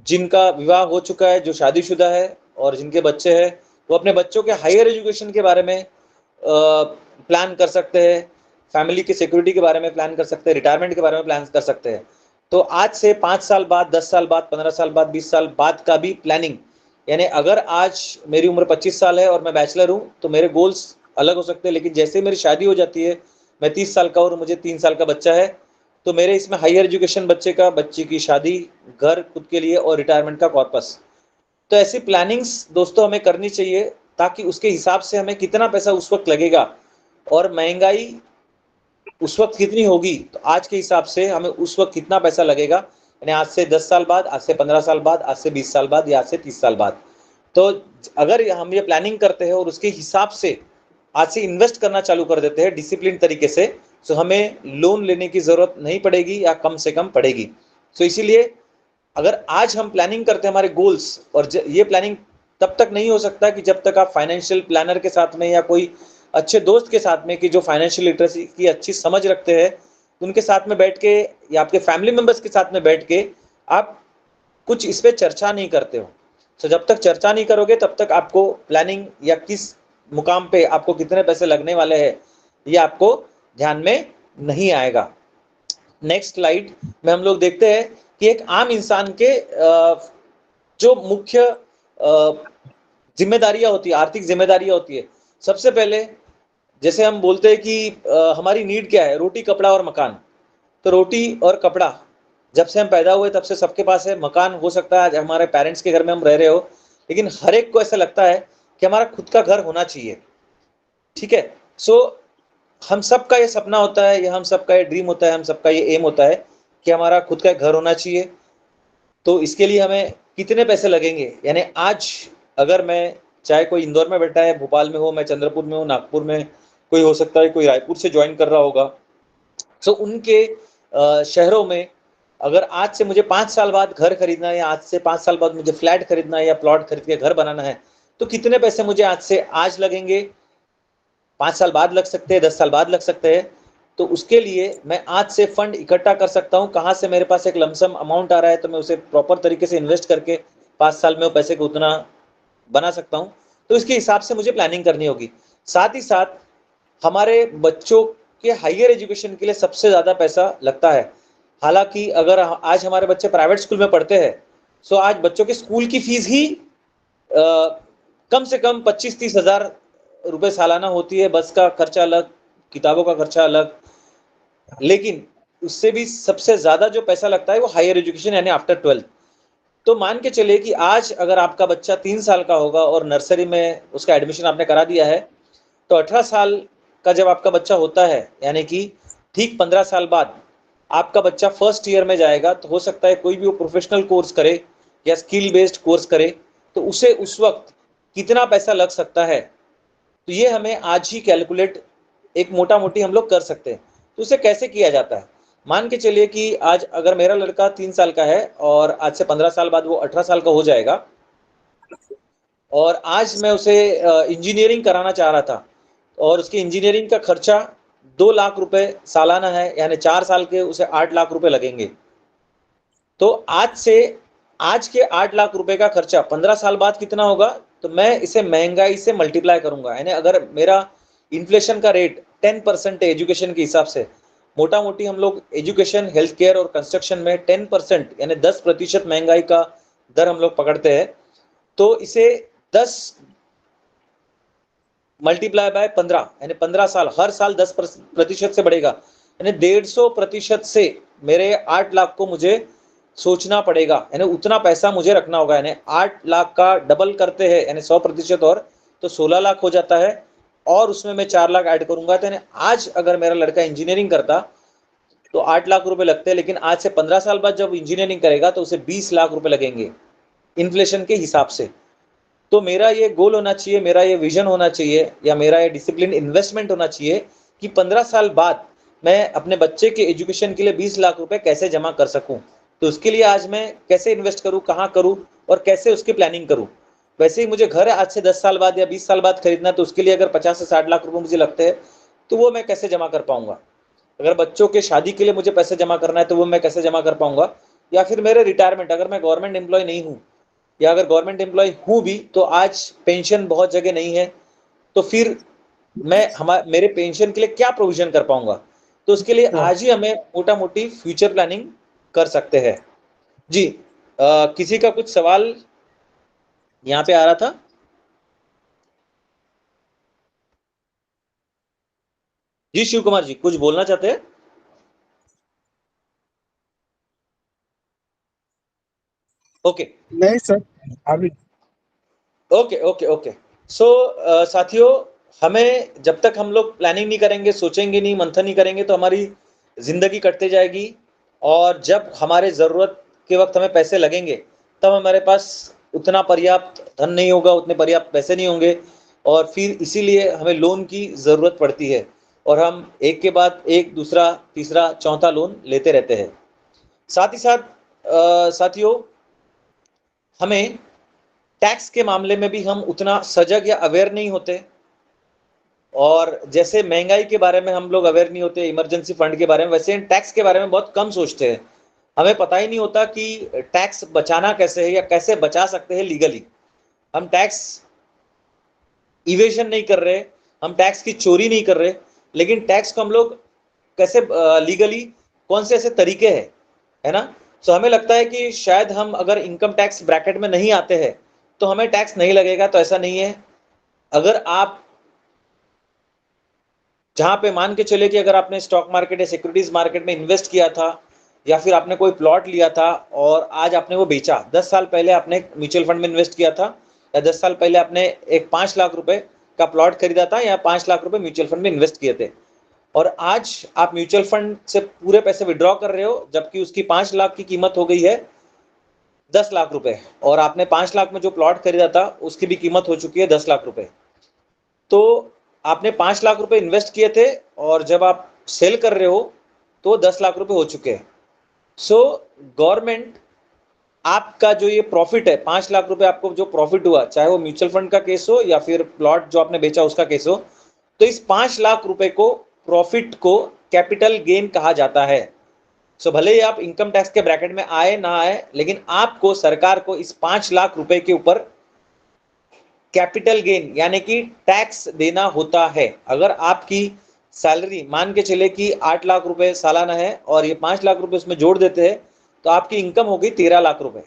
जिनका विवाह हो चुका है, जो शादीशुदा है और जिनके बच्चे हैं, वो अपने बच्चों के हायर एजुकेशन के बारे में प्लान कर सकते हैं, फैमिली की सिक्योरिटी के बारे में प्लान कर सकते हैं, रिटायरमेंट के बारे में प्लान कर सकते हैं। तो आज से 5 साल बाद, 10 साल बाद, 15 साल बाद, 20 साल बाद का भी प्लानिंग, यानी अगर आज मेरी उम्र 25 साल है और मैं बैचलर हूँ तो मेरे गोल्स अलग हो सकते हैं, लेकिन जैसे मेरी शादी हो जाती है, मैं 30 साल का और मुझे 3 साल का बच्चा है, तो मेरे इसमें हायर एजुकेशन, बच्चे की शादी, घर खुद के लिए और रिटायरमेंट का कॉर्पस। तो ऐसी प्लानिंग्स दोस्तों हमें करनी चाहिए, ताकि उसके हिसाब से हमें कितना पैसा उस वक्त लगेगा और महंगाई उस वक्त कितनी होगी, तो आज के हिसाब से हमें उस वक्त कितना पैसा लगेगा, यानी आज से 10 साल बाद, आज से 15 साल बाद, आज से 20 साल बाद या आज से 30 साल बाद। तो अगर हम ये प्लानिंग करते हैं और उसके हिसाब से आज से इन्वेस्ट करना चालू कर देते हैं डिसिप्लिन तरीके से, तो हमें लोन लेने की जरूरत नहीं पड़ेगी या कम से कम पड़ेगी। तो इसीलिए अगर आज हम प्लानिंग करते हैं हमारे गोल्स, और ये प्लानिंग तब तक नहीं हो सकता कि जब तक आप फाइनेंशियल प्लानर के साथ में या कोई अच्छे दोस्त के साथ में कि जो फाइनेंशियल लिटरेसी की अच्छी समझ रखते हैं, उनके साथ में बैठ के या आपके फैमिली मेंबर्स के साथ में बैठ के आप कुछ इस पे चर्चा नहीं करते हो। तो जब तक चर्चा नहीं करोगे तब तक आपको प्लानिंग या किस मुकाम पे आपको कितने पैसे लगने वाले हैं ये आपको ध्यान में नहीं आएगा। नेक्स्ट स्लाइड में हम लोग देखते हैं कि एक आम इंसान के जो मुख्य जिम्मेदारियां होती है, आर्थिक जिम्मेदारियां होती है। सबसे पहले जैसे हम बोलते हैं कि हमारी नीड क्या है, रोटी कपड़ा और मकान। तो रोटी और कपड़ा जब से हम पैदा हुए तब से सबके पास है। मकान हो सकता है आज हमारे पेरेंट्स के घर में हम रह रहे हो, लेकिन हर एक को ऐसा लगता है कि हमारा खुद का घर होना चाहिए। ठीक है, सो हम सबका ये सपना होता है, या हम सबका ये ड्रीम होता है, हम सबका ये एम होता है कि हमारा खुद का घर होना चाहिए। तो इसके लिए हमें कितने पैसे लगेंगे, यानी आज अगर मैं, चाहे कोई इंदौर में बैठा है, भोपाल में हो, मैं चंद्रपुर में हूँ, नागपुर में, कोई हो सकता है कोई रायपुर से ज्वाइन कर रहा होगा। सो उनके शहरों में अगर आज से मुझे 5 साल बाद घर खरीदना है, या आज से 5 साल बाद मुझे फ्लैट खरीदना है, या प्लॉट खरीद के घर बनाना है, तो कितने पैसे मुझे आज से आज लगेंगे, 5 साल बाद लग सकते हैं, 10 साल बाद लग सकते हैं। तो उसके लिए मैं आज से फंड इकट्ठा कर सकता हूँ। कहाँ से मेरे पास एक लमसम अमाउंट आ रहा है, तो मैं उसे प्रॉपर तरीके से इन्वेस्ट करके 5 साल में वो पैसे को उतना बना सकता हूँ। तो इसके हिसाब से मुझे प्लानिंग करनी होगी। साथ ही साथ हमारे बच्चों के हायर एजुकेशन के लिए सबसे ज़्यादा पैसा लगता है। हालांकि अगर आज हमारे बच्चे प्राइवेट स्कूल में पढ़ते हैं, सो आज बच्चों के स्कूल की फीस ही कम से कम 25-30 हज़ार रुपए सालाना होती है। बस का खर्चा अलग, किताबों का खर्चा अलग, लेकिन उससे भी सबसे ज़्यादा जो पैसा लगता है वो हायर एजुकेशन यानी आफ्टर 12th। तो मान के चलिए कि आज अगर आपका बच्चा 3 साल का होगा और नर्सरी में उसका एडमिशन आपने करा दिया है, तो 18 साल का जब आपका बच्चा होता है, यानी कि ठीक 15 साल बाद आपका बच्चा फर्स्ट ईयर में जाएगा, तो हो सकता है कोई भी वो प्रोफेशनल कोर्स करे या स्किल बेस्ड कोर्स करे, तो उसे उस वक्त कितना पैसा लग सकता है, तो ये हमें आज ही कैलकुलेट एक मोटा मोटी हम लोग कर सकते हैं। तो उसे कैसे किया जाता है, मान के चलिए कि आज अगर मेरा लड़का 3 साल का है और आज से 15 साल बाद वो 18 साल का हो जाएगा, और आज मैं उसे इंजीनियरिंग कराना चाह रहा था, और उसकी इंजीनियरिंग का खर्चा 2 लाख रुपए सालाना है, यानी 4 साल के उसे 8 लाख रुपए लगेंगे। तो आज के 8 लाख रुपए का खर्चा 15 साल बाद कितना होगा, तो मैं इसे महंगाई से मल्टीप्लाई करूंगा। यानी अगर मेरा इन्फ्लेशन का रेट 10% है एजुकेशन के हिसाब से, मोटा मोटी हम लोग एजुकेशन, हेल्थ केयर और कंस्ट्रक्शन में 10% यानी 10% महंगाई का दर हम लोग पकड़ते हैं, तो इसे 10 मल्टीप्लाई बाय 15 यानी 15 साल, हर साल 10% से बढ़ेगा, यानी 150% से मेरे 8 लाख को मुझे सोचना पड़ेगा, यानी उतना पैसा मुझे रखना होगा। यानी 8 लाख का डबल करते हैं यानी 100% और, तो 16 लाख हो जाता है, और उसमें मैं 4 लाख ऐड करूंगा। तो यानी आज अगर मेरा लड़का इंजीनियरिंग करता तो 8 लाख रुपए लगते हैं, लेकिन आज से 15 साल बाद जब इंजीनियरिंग करेगा तो उसे 20 लाख रुपए लगेंगे इन्फ्लेशन के हिसाब से। तो मेरा ये गोल होना चाहिए, मेरा ये विजन होना चाहिए, या मेरा ये डिसिप्लिन इन्वेस्टमेंट होना चाहिए कि 15 साल बाद मैं अपने बच्चे के एजुकेशन के लिए 20 लाख रुपए कैसे जमा कर सकूं। तो उसके लिए आज मैं कैसे इन्वेस्ट करूं, कहाँ करूं और कैसे उसकी प्लानिंग करूं। वैसे ही मुझे घर आज से 10 साल बाद या 20 साल बाद खरीदना, तो उसके लिए अगर 50 से 60 लाख रुपए मुझे लगते हैं, तो वो मैं कैसे जमा कर पाऊंगा। अगर बच्चों के शादी के लिए मुझे पैसे जमा करना है, तो वो मैं कैसे जमा कर पाऊंगा। या फिर मेरे रिटायरमेंट, अगर मैं गवर्नमेंट एम्प्लॉय नहीं हूँ, या अगर गवर्नमेंट एम्प्लॉय हूँ भी, तो आज पेंशन बहुत जगह नहीं है, तो फिर मैं मेरे पेंशन के लिए क्या प्रोविजन कर पाऊंगा। तो उसके लिए आज ही हमें मोटा मोटी फ्यूचर प्लानिंग कर सकते हैं। जी, किसी का कुछ सवाल यहाँ पे आ रहा था? जी शिव कुमार जी, कुछ बोलना चाहते हैं? ओके नहीं सर, अभी ओके ओके ओके। सो साथियों, हमें जब तक हम लोग प्लानिंग नहीं करेंगे, सोचेंगे नहीं, मंथन नहीं करेंगे, तो हमारी जिंदगी कटते जाएगी, और जब हमारे ज़रूरत के वक्त हमें पैसे लगेंगे, तब हमारे पास उतना पर्याप्त धन नहीं होगा, उतने पर्याप्त पैसे नहीं होंगे, और फिर इसीलिए हमें लोन की ज़रूरत पड़ती है, और हम एक के बाद एक, दूसरा, तीसरा, चौथा लोन लेते रहते हैं। साथ ही साथ साथियों, हमें टैक्स के मामले में भी हम उतना सजग या अवेयर नहीं होते, और जैसे महंगाई के बारे में हम लोग अवेयर नहीं होते, इमरजेंसी फंड के बारे में, वैसे टैक्स के बारे में बहुत कम सोचते हैं। हमें पता ही नहीं होता कि टैक्स बचाना कैसे है, या कैसे बचा सकते हैं लीगली। हम टैक्स इवेशन नहीं कर रहे, हम टैक्स की चोरी नहीं कर रहे, लेकिन टैक्स को हम लोग कैसे लीगली, कौन से ऐसे तरीके हैं, है ना, सो हमें लगता है कि शायद हम अगर इनकम टैक्स ब्रैकेट में नहीं आते हैं तो हमें टैक्स नहीं लगेगा, तो ऐसा नहीं है। अगर आप जहां पे मान के चले कि अगर आपने स्टॉक मार्केट या सिक्योरिटीज मार्केट में इन्वेस्ट किया था या फिर आपने कोई प्लॉट लिया था और आज आपने वो बेचा, 10 साल पहले आपने म्यूचुअल फंड में इन्वेस्ट किया था या 10 साल पहले आपने एक 5 लाख रुपए का प्लॉट खरीदा था या 5 लाख रुपए म्यूचुअल फंड में इन्वेस्ट किए थे, और आज आप म्यूचुअल फंड से पूरे पैसे विड्रॉ कर रहे हो जबकि उसकी 5 लाख की कीमत हो गई है 10 लाख रुपए, और आपने 5 लाख में जो प्लॉट खरीदा था उसकी भी कीमत हो चुकी है 10 लाख रुपए। तो आपने 5 लाख रुपए इन्वेस्ट किए थे और जब आप सेल कर रहे हो तो 10 लाख रुपए हो चुके हैं। सो गवर्नमेंट आपका जो ये प्रॉफिट है 5 लाख रुपए आपको जो प्रॉफिट हुआ, चाहे वो म्यूचुअल फंड का केस हो या फिर प्लॉट जो आपने बेचा उसका केस हो, तो इस 5 लाख रुपए को प्रॉफिट को कैपिटल गेन कहा जाता है। सो भले ही आप इनकम टैक्स के ब्रैकेट में आए ना आए, लेकिन आपको सरकार को इस 5 लाख रुपए के ऊपर कैपिटल गेन यानी कि टैक्स देना होता है। अगर आपकी सैलरी मान के चले कि 8 लाख रुपए सालाना है और ये 5 लाख रुपए उसमें जोड़ देते हैं तो आपकी इनकम हो गई 13 लाख रुपए।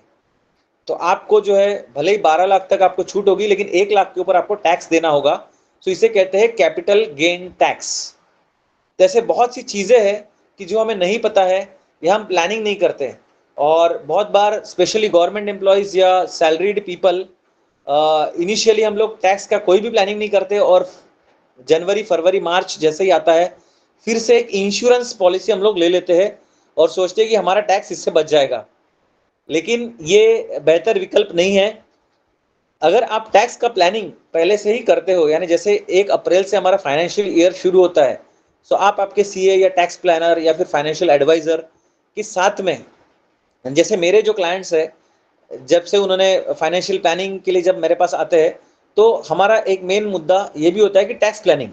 तो आपको जो है भले ही 12 लाख तक आपको छूट होगी लेकिन 1 लाख के ऊपर आपको टैक्स देना होगा। तो इसे कहते हैं कैपिटल गेन टैक्स। तो ऐसे बहुत सी चीजें हैं कि जो हमें नहीं पता है या हम प्लानिंग नहीं करते, और बहुत बार स्पेशली गवर्नमेंट एम्प्लॉयज या सैलरीड पीपल इनिशियली हम लोग टैक्स का कोई भी प्लानिंग नहीं करते और जनवरी फरवरी मार्च जैसे ही आता है फिर से एक इंश्योरेंस पॉलिसी हम लोग ले लेते हैं और सोचते हैं कि हमारा टैक्स इससे बच जाएगा, लेकिन ये बेहतर विकल्प नहीं है। अगर आप टैक्स का प्लानिंग पहले से ही करते हो, यानी जैसे 1 अप्रैल से हमारा फाइनेंशियल ईयर शुरू होता है, तो आप आपके सीए या टैक्स प्लानर या फिर फाइनेंशियल एडवाइजर के साथ में, जैसे मेरे जो क्लाइंट्स है जब से उन्होंने फाइनेंशियल प्लानिंग के लिए जब मेरे पास आते हैं तो हमारा एक मेन मुद्दा ये भी होता है कि टैक्स प्लानिंग।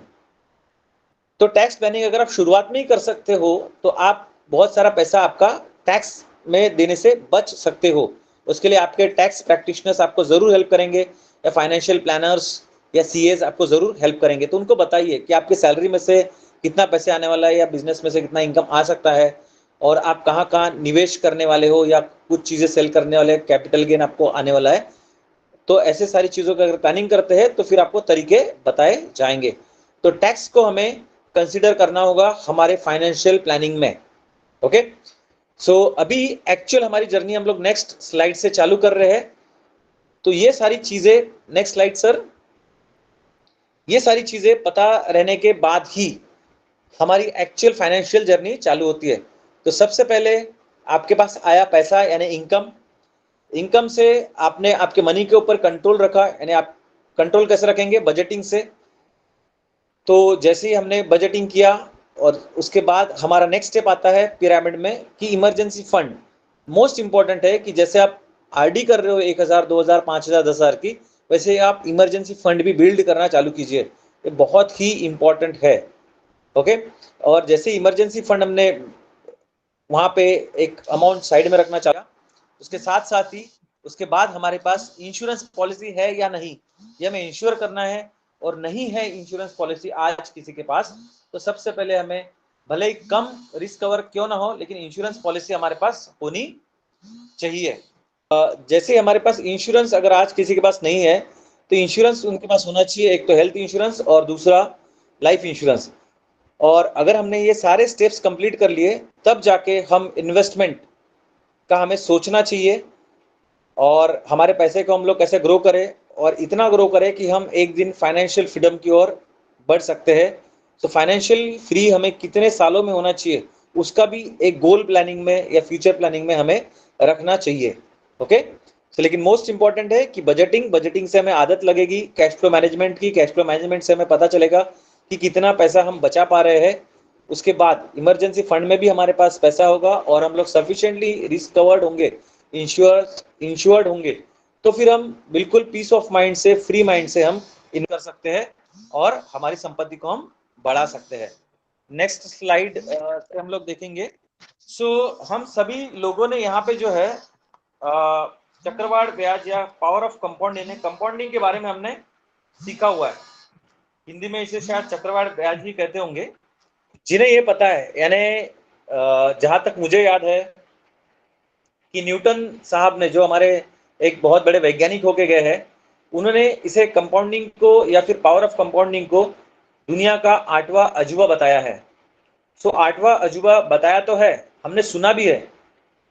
तो टैक्स प्लानिंग अगर आप शुरुआत में ही कर सकते हो तो आप बहुत सारा पैसा आपका टैक्स में देने से बच सकते हो। उसके लिए आपके टैक्स प्रैक्टिशनर्स आपको जरूर हेल्प करेंगे या फाइनेंशियल प्लानर्स या सीएस आपको जरूर हेल्प करेंगे। तो उनको बताइए कि आपकी सैलरी में से कितना पैसे आने वाला है या बिजनेस में से कितना इनकम आ सकता है और आप कहाँ कहाँ निवेश करने वाले हो या कुछ चीजें सेल करने वाले, कैपिटल गेन आपको आने वाला है। तो ऐसे सारी चीजों का अगर प्लानिंग करते हैं तो फिर आपको तरीके बताए जाएंगे। तो टैक्स को हमें कंसिडर करना होगा हमारे फाइनेंशियल प्लानिंग में। ओके, सो अभी एक्चुअल हमारी जर्नी हम लोग नेक्स्ट स्लाइड से चालू कर रहे हैं। तो ये सारी चीजें, नेक्स्ट स्लाइड सर, ये सारी चीजें पता रहने के बाद ही हमारी एक्चुअल फाइनेंशियल जर्नी चालू होती है। तो सबसे पहले आपके पास आया पैसा यानी इनकम। इनकम से आपने आपके मनी के ऊपर कंट्रोल रखा, यानी आप कंट्रोल कैसे रखेंगे? बजटिंग से। तो जैसे ही हमने बजटिंग किया और उसके बाद हमारा नेक्स्ट स्टेप आता है पिरामिड में कि इमरजेंसी फंड मोस्ट इंपॉर्टेंट है। कि जैसे आप आरडी कर रहे हो 1000 2000 5000 10,000 की, वैसे आप इमरजेंसी फंड भी बिल्ड करना चालू कीजिए। ये बहुत ही इंपॉर्टेंट है। ओके, और जैसे इमरजेंसी फंड हमने वहां पे एक अमाउंट साइड में रखना चाहा, उसके साथ साथ ही उसके बाद हमारे पास इंश्योरेंस पॉलिसी है या नहीं, ये हमें इंश्योर करना है। और नहीं है इंश्योरेंस पॉलिसी आज किसी के पास, तो सबसे पहले हमें भले ही कम रिस्क कवर क्यों ना हो लेकिन इंश्योरेंस पॉलिसी हमारे पास होनी चाहिए। जैसे हमारे पास इंश्योरेंस अगर आज किसी के पास नहीं है तो इंश्योरेंस उनके पास होना चाहिए, एक तो हेल्थ इंश्योरेंस और दूसरा लाइफ इंश्योरेंस। और अगर हमने ये सारे स्टेप्स कंप्लीट कर लिए तब जाके हम इन्वेस्टमेंट का हमें सोचना चाहिए और हमारे पैसे को हम लोग कैसे ग्रो करें और इतना ग्रो करें कि हम एक दिन फाइनेंशियल फ्रीडम की ओर बढ़ सकते हैं। तो फाइनेंशियल फ्री हमें कितने सालों में होना चाहिए उसका भी एक गोल प्लानिंग में या फ्यूचर प्लानिंग में हमें रखना चाहिए। ओके, तो लेकिन मोस्ट इंपॉर्टेंट है कि बजटिंग से हमें आदत लगेगी कैश फ्लो मैनेजमेंट की। कैश फ्लो मैनेजमेंट से हमें पता चलेगा कि कितना पैसा हम बचा पा रहे हैं। उसके बाद इमरजेंसी फंड में भी हमारे पास पैसा होगा और हम लोग सफिशिएंटली रिस्क कवर्ड होंगे, इंश्योर्ड होंगे, तो फिर हम बिल्कुल पीस ऑफ माइंड से, फ्री माइंड से हम इन कर सकते हैं और हमारी संपत्ति को हम बढ़ा सकते हैं। नेक्स्ट स्लाइड से हम लोग देखेंगे। सो हम सभी लोगों ने यहाँ पे जो है चक्रवाढ़ ब्याज या पावर ऑफ कंपाउंडिंग के बारे में हमने सीखा हुआ है। हिंदी में इसे शायद चक्रवाढ़ ब्याज ही कहते होंगे। जिन्हें ये पता है, यानी जहां तक मुझे याद है कि न्यूटन साहब ने, जो हमारे एक बहुत बड़े वैज्ञानिक होके गए हैं, उन्होंने इसे कंपाउंडिंग को या फिर पावर ऑफ कंपाउंडिंग को दुनिया का 8वां अजूबा बताया है। सो 8वां अजूबा बताया तो है, हमने सुना भी है,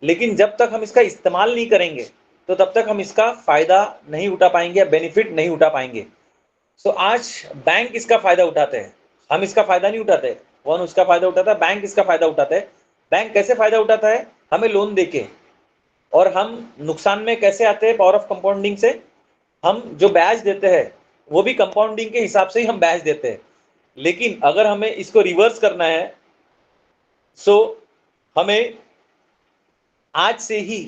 लेकिन जब तक हम इसका इस्तेमाल नहीं करेंगे तो तब तक हम इसका फायदा नहीं उठा पाएंगे, बेनिफिट नहीं उठा पाएंगे। सो आज बैंक इसका फायदा उठाते हैं, हम इसका फायदा नहीं उठाते। कौन उसका फायदा उठाता है? बैंक इसका फायदा उठाते हैं। बैंक कैसे फायदा उठाता है? हमें लोन देके। और हम नुकसान में कैसे आते हैं? पावर ऑफ कंपाउंडिंग से। हम जो ब्याज देते हैं वो भी कंपाउंडिंग के हिसाब से ही हम ब्याज देते हैं। लेकिन अगर हमें इसको रिवर्स करना है, सो हमें आज से ही,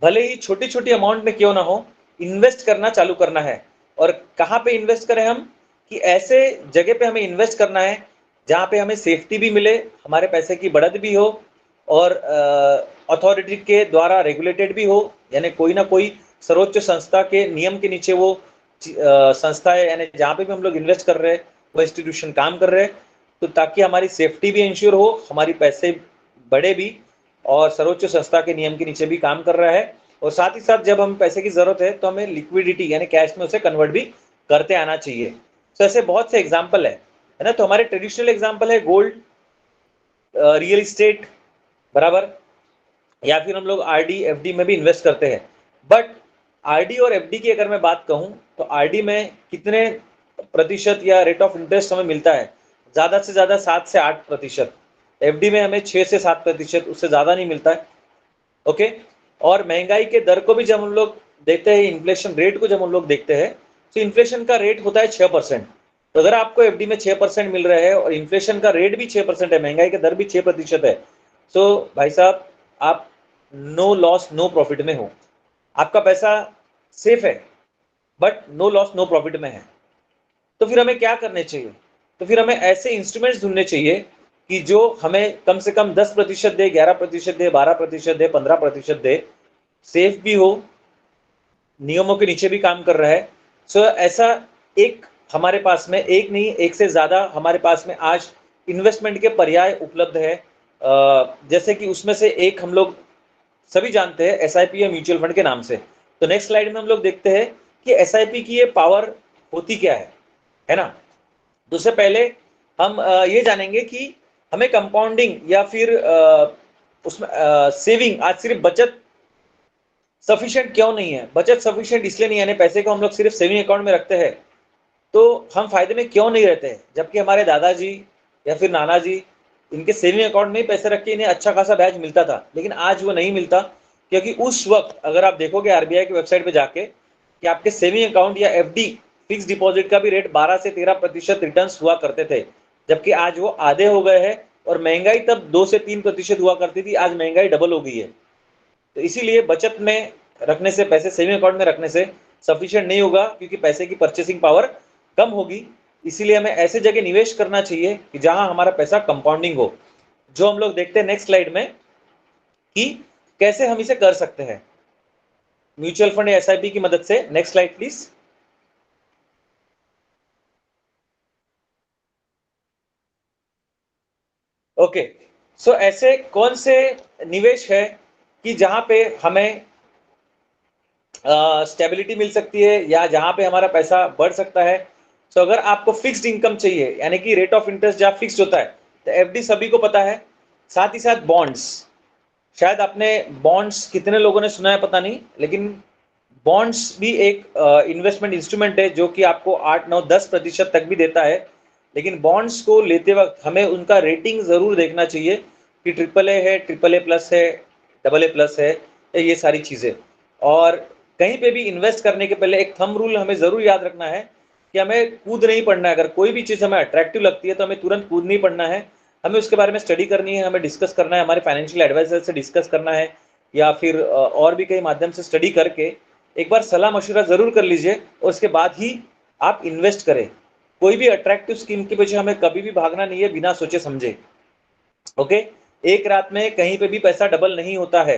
भले ही छोटी छोटी अमाउंट में क्यों ना हो, इन्वेस्ट करना चालू करना है। और कहाँ पे इन्वेस्ट करें हम? कि ऐसे जगह पे हमें इन्वेस्ट करना है जहाँ पे हमें सेफ्टी भी मिले, हमारे पैसे की बढ़त भी हो, और अथॉरिटी के द्वारा रेगुलेटेड भी हो, यानी कोई ना कोई सर्वोच्च संस्था के नियम के नीचे वो संस्था है, यानी जहाँ पे भी हम लोग इन्वेस्ट कर रहे हैं वो इंस्टीट्यूशन काम कर रहे हैं, तो ताकि हमारी सेफ्टी भी इंश्योर हो, हमारी पैसे बढ़े भी, और सर्वोच्च संस्था के नियम के नीचे भी काम कर रहा है। और साथ ही साथ जब हम पैसे की जरूरत है तो हमें लिक्विडिटी यानी कैश में उसे कन्वर्ट भी करते आना चाहिए। तो ऐसे बहुत से एग्जाम्पल है ना। तो हमारे ट्रेडिशनल एग्जाम्पल है गोल्ड, रियल इस्टेट, बराबर, या फिर हम लोग आरडी एफडी में भी इन्वेस्ट करते हैं। बट आरडी और एफडी की अगर मैं बात कहूँ तो आरडी में कितने प्रतिशत या रेट ऑफ इंटरेस्ट हमें मिलता है? ज़्यादा से ज़्यादा 7 से 8%। एफडी में हमें 6 से 7%, उससे ज़्यादा नहीं मिलता है। ओके। और महंगाई के दर को भी जब हम लोग देखते हैं, इन्फ्लेशन रेट को जब हम लोग देखते हैं, तो इन्फ्लेशन का रेट होता है 6%। तो अगर आपको एफडी में 6% मिल रहा है और इन्फ्लेशन का रेट भी 6% है, महंगाई का दर भी 6% है, तो भाई साहब आप नो लॉस नो प्रॉफिट में हो। आपका पैसा सेफ है but no loss no profit में है। तो फिर हमें क्या करने चाहिए? तो फिर हमें ऐसे इंस्ट्रूमेंट्स ढूंढने चाहिए कि जो हमें कम से कम 10% दे, 11% दे, 12% दे, 15% दे, सेफ भी हो, नियमों के नीचे भी काम कर रहा है। सो ऐसा एक हमारे पास में, एक नहीं एक से ज़्यादा हमारे पास में आज इन्वेस्टमेंट के पर्याय उपलब्ध है। जैसे कि उसमें से एक हम लोग सभी जानते हैं, एसआईपी या म्यूचुअल फंड के नाम से। तो नेक्स्ट स्लाइड में हम लोग देखते हैं कि एसआईपी की ये पावर होती क्या है ना। तो उससे पहले हम ये जानेंगे कि हमें कंपाउंडिंग या फिर उसमें सेविंग, आज सिर्फ बचत सफिशिएंट क्यों नहीं है? बचत सफिशिएंट इसलिए नहीं है, यानी पैसे को हम लोग सिर्फ सेविंग अकाउंट में रखते हैं तो हम फायदे में क्यों नहीं रहते हैं? जबकि हमारे दादाजी या फिर नाना जी, इनके सेविंग अकाउंट में ही पैसे रख के इन्हें अच्छा खासा ब्याज मिलता था, लेकिन आज वो नहीं मिलता। क्योंकि उस वक्त अगर आप देखोगे आरबीआई की वेबसाइट पे जाके कि आपके सेविंग अकाउंट या एफडी फिक्स डिपॉजिट का भी रेट 12 से 13% रिटर्न्स हुआ करते थे, जबकि आज वो आधे हो गए हैं। और महंगाई तब 2 से 3% हुआ करती थी, आज महंगाई डबल हो गई है। तो इसीलिए बचत में रखने से, पैसे सेविंग अकाउंट में रखने से सफिशिएंट नहीं होगा, क्योंकि पैसे की परचेसिंग पावर कम होगी। इसीलिए हमें ऐसे जगह निवेश करना चाहिए कि जहां हमारा पैसा कंपाउंडिंग हो, जो हम लोग देखते हैं नेक्स्ट स्लाइड में कि कैसे हम इसे कर सकते हैं म्यूचुअल फंड या एसआईपी की मदद से। Next slide please. ओके। सो ऐसे कौन से निवेश है कि जहां पे हमें स्टेबिलिटी मिल सकती है या जहां पे हमारा पैसा बढ़ सकता है? तो अगर आपको फिक्स्ड इनकम चाहिए, यानी कि रेट ऑफ इंटरेस्ट जहाँ फिक्स्ड होता है, तो एफडी सभी को पता है। साथ ही साथ बॉन्ड्स, शायद आपने बॉन्ड्स कितने लोगों ने सुना है पता नहीं, लेकिन बॉन्ड्स भी एक इन्वेस्टमेंट इंस्ट्रूमेंट है जो कि आपको 8, 9, 10% तक भी देता है। लेकिन बॉन्ड्स को लेते वक्त हमें उनका रेटिंग ज़रूर देखना चाहिए कि AAA है, AAA+ है, AA+ है, ये सारी चीज़ें। और कहीं पे भी इन्वेस्ट करने के पहले एक थंब रूल हमें ज़रूर याद रखना है कि हमें कूद नहीं पड़ना है। अगर कोई भी चीज़ हमें अट्रैक्टिव लगती है तो हमें तुरंत कूद नहीं पड़ना है, हमें उसके बारे में स्टडी करनी है, हमें डिस्कस करना है, हमारे फाइनेंशियल एडवाइजर से डिस्कस करना है, या फिर और भी कई माध्यम से स्टडी करके एक बार सलाह मशवरा ज़रूर कर लीजिए और उसके बाद ही आप इन्वेस्ट करें। कोई भी अट्रैक्टिव स्कीम के पीछे हमें कभी भी भागना नहीं है बिना सोचे समझे। ओके। एक रात में कहीं पे भी पैसा डबल नहीं होता है,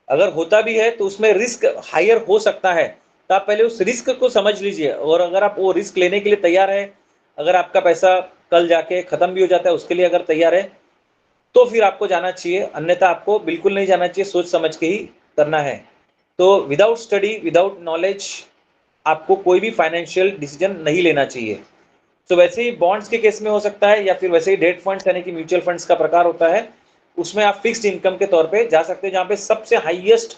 अगर होता भी है तो उसमें रिस्क हायर हो सकता है। तो आप पहले उस रिस्क को समझ लीजिए, और अगर आप वो रिस्क लेने के लिए तैयार है, अगर आपका पैसा कल जाके खत्म भी हो जाता है उसके लिए अगर तैयार है, तो फिर आपको जाना चाहिए, अन्यथा आपको बिल्कुल नहीं जाना चाहिए, सोच समझ के ही करना है। तो विदाउट स्टडी, विदाउट नॉलेज आपको कोई भी फाइनेंशियल डिसीजन नहीं लेना चाहिए। तो वैसे ही बॉन्ड्स के केस में हो सकता है, या फिर वैसे ही डेट फंड्स यानी कि म्यूचुअल फंड्स का प्रकार होता है, उसमें आप फिक्स्ड इनकम के तौर पे जा सकते हैं, जहाँ पे सबसे हाईएस्ट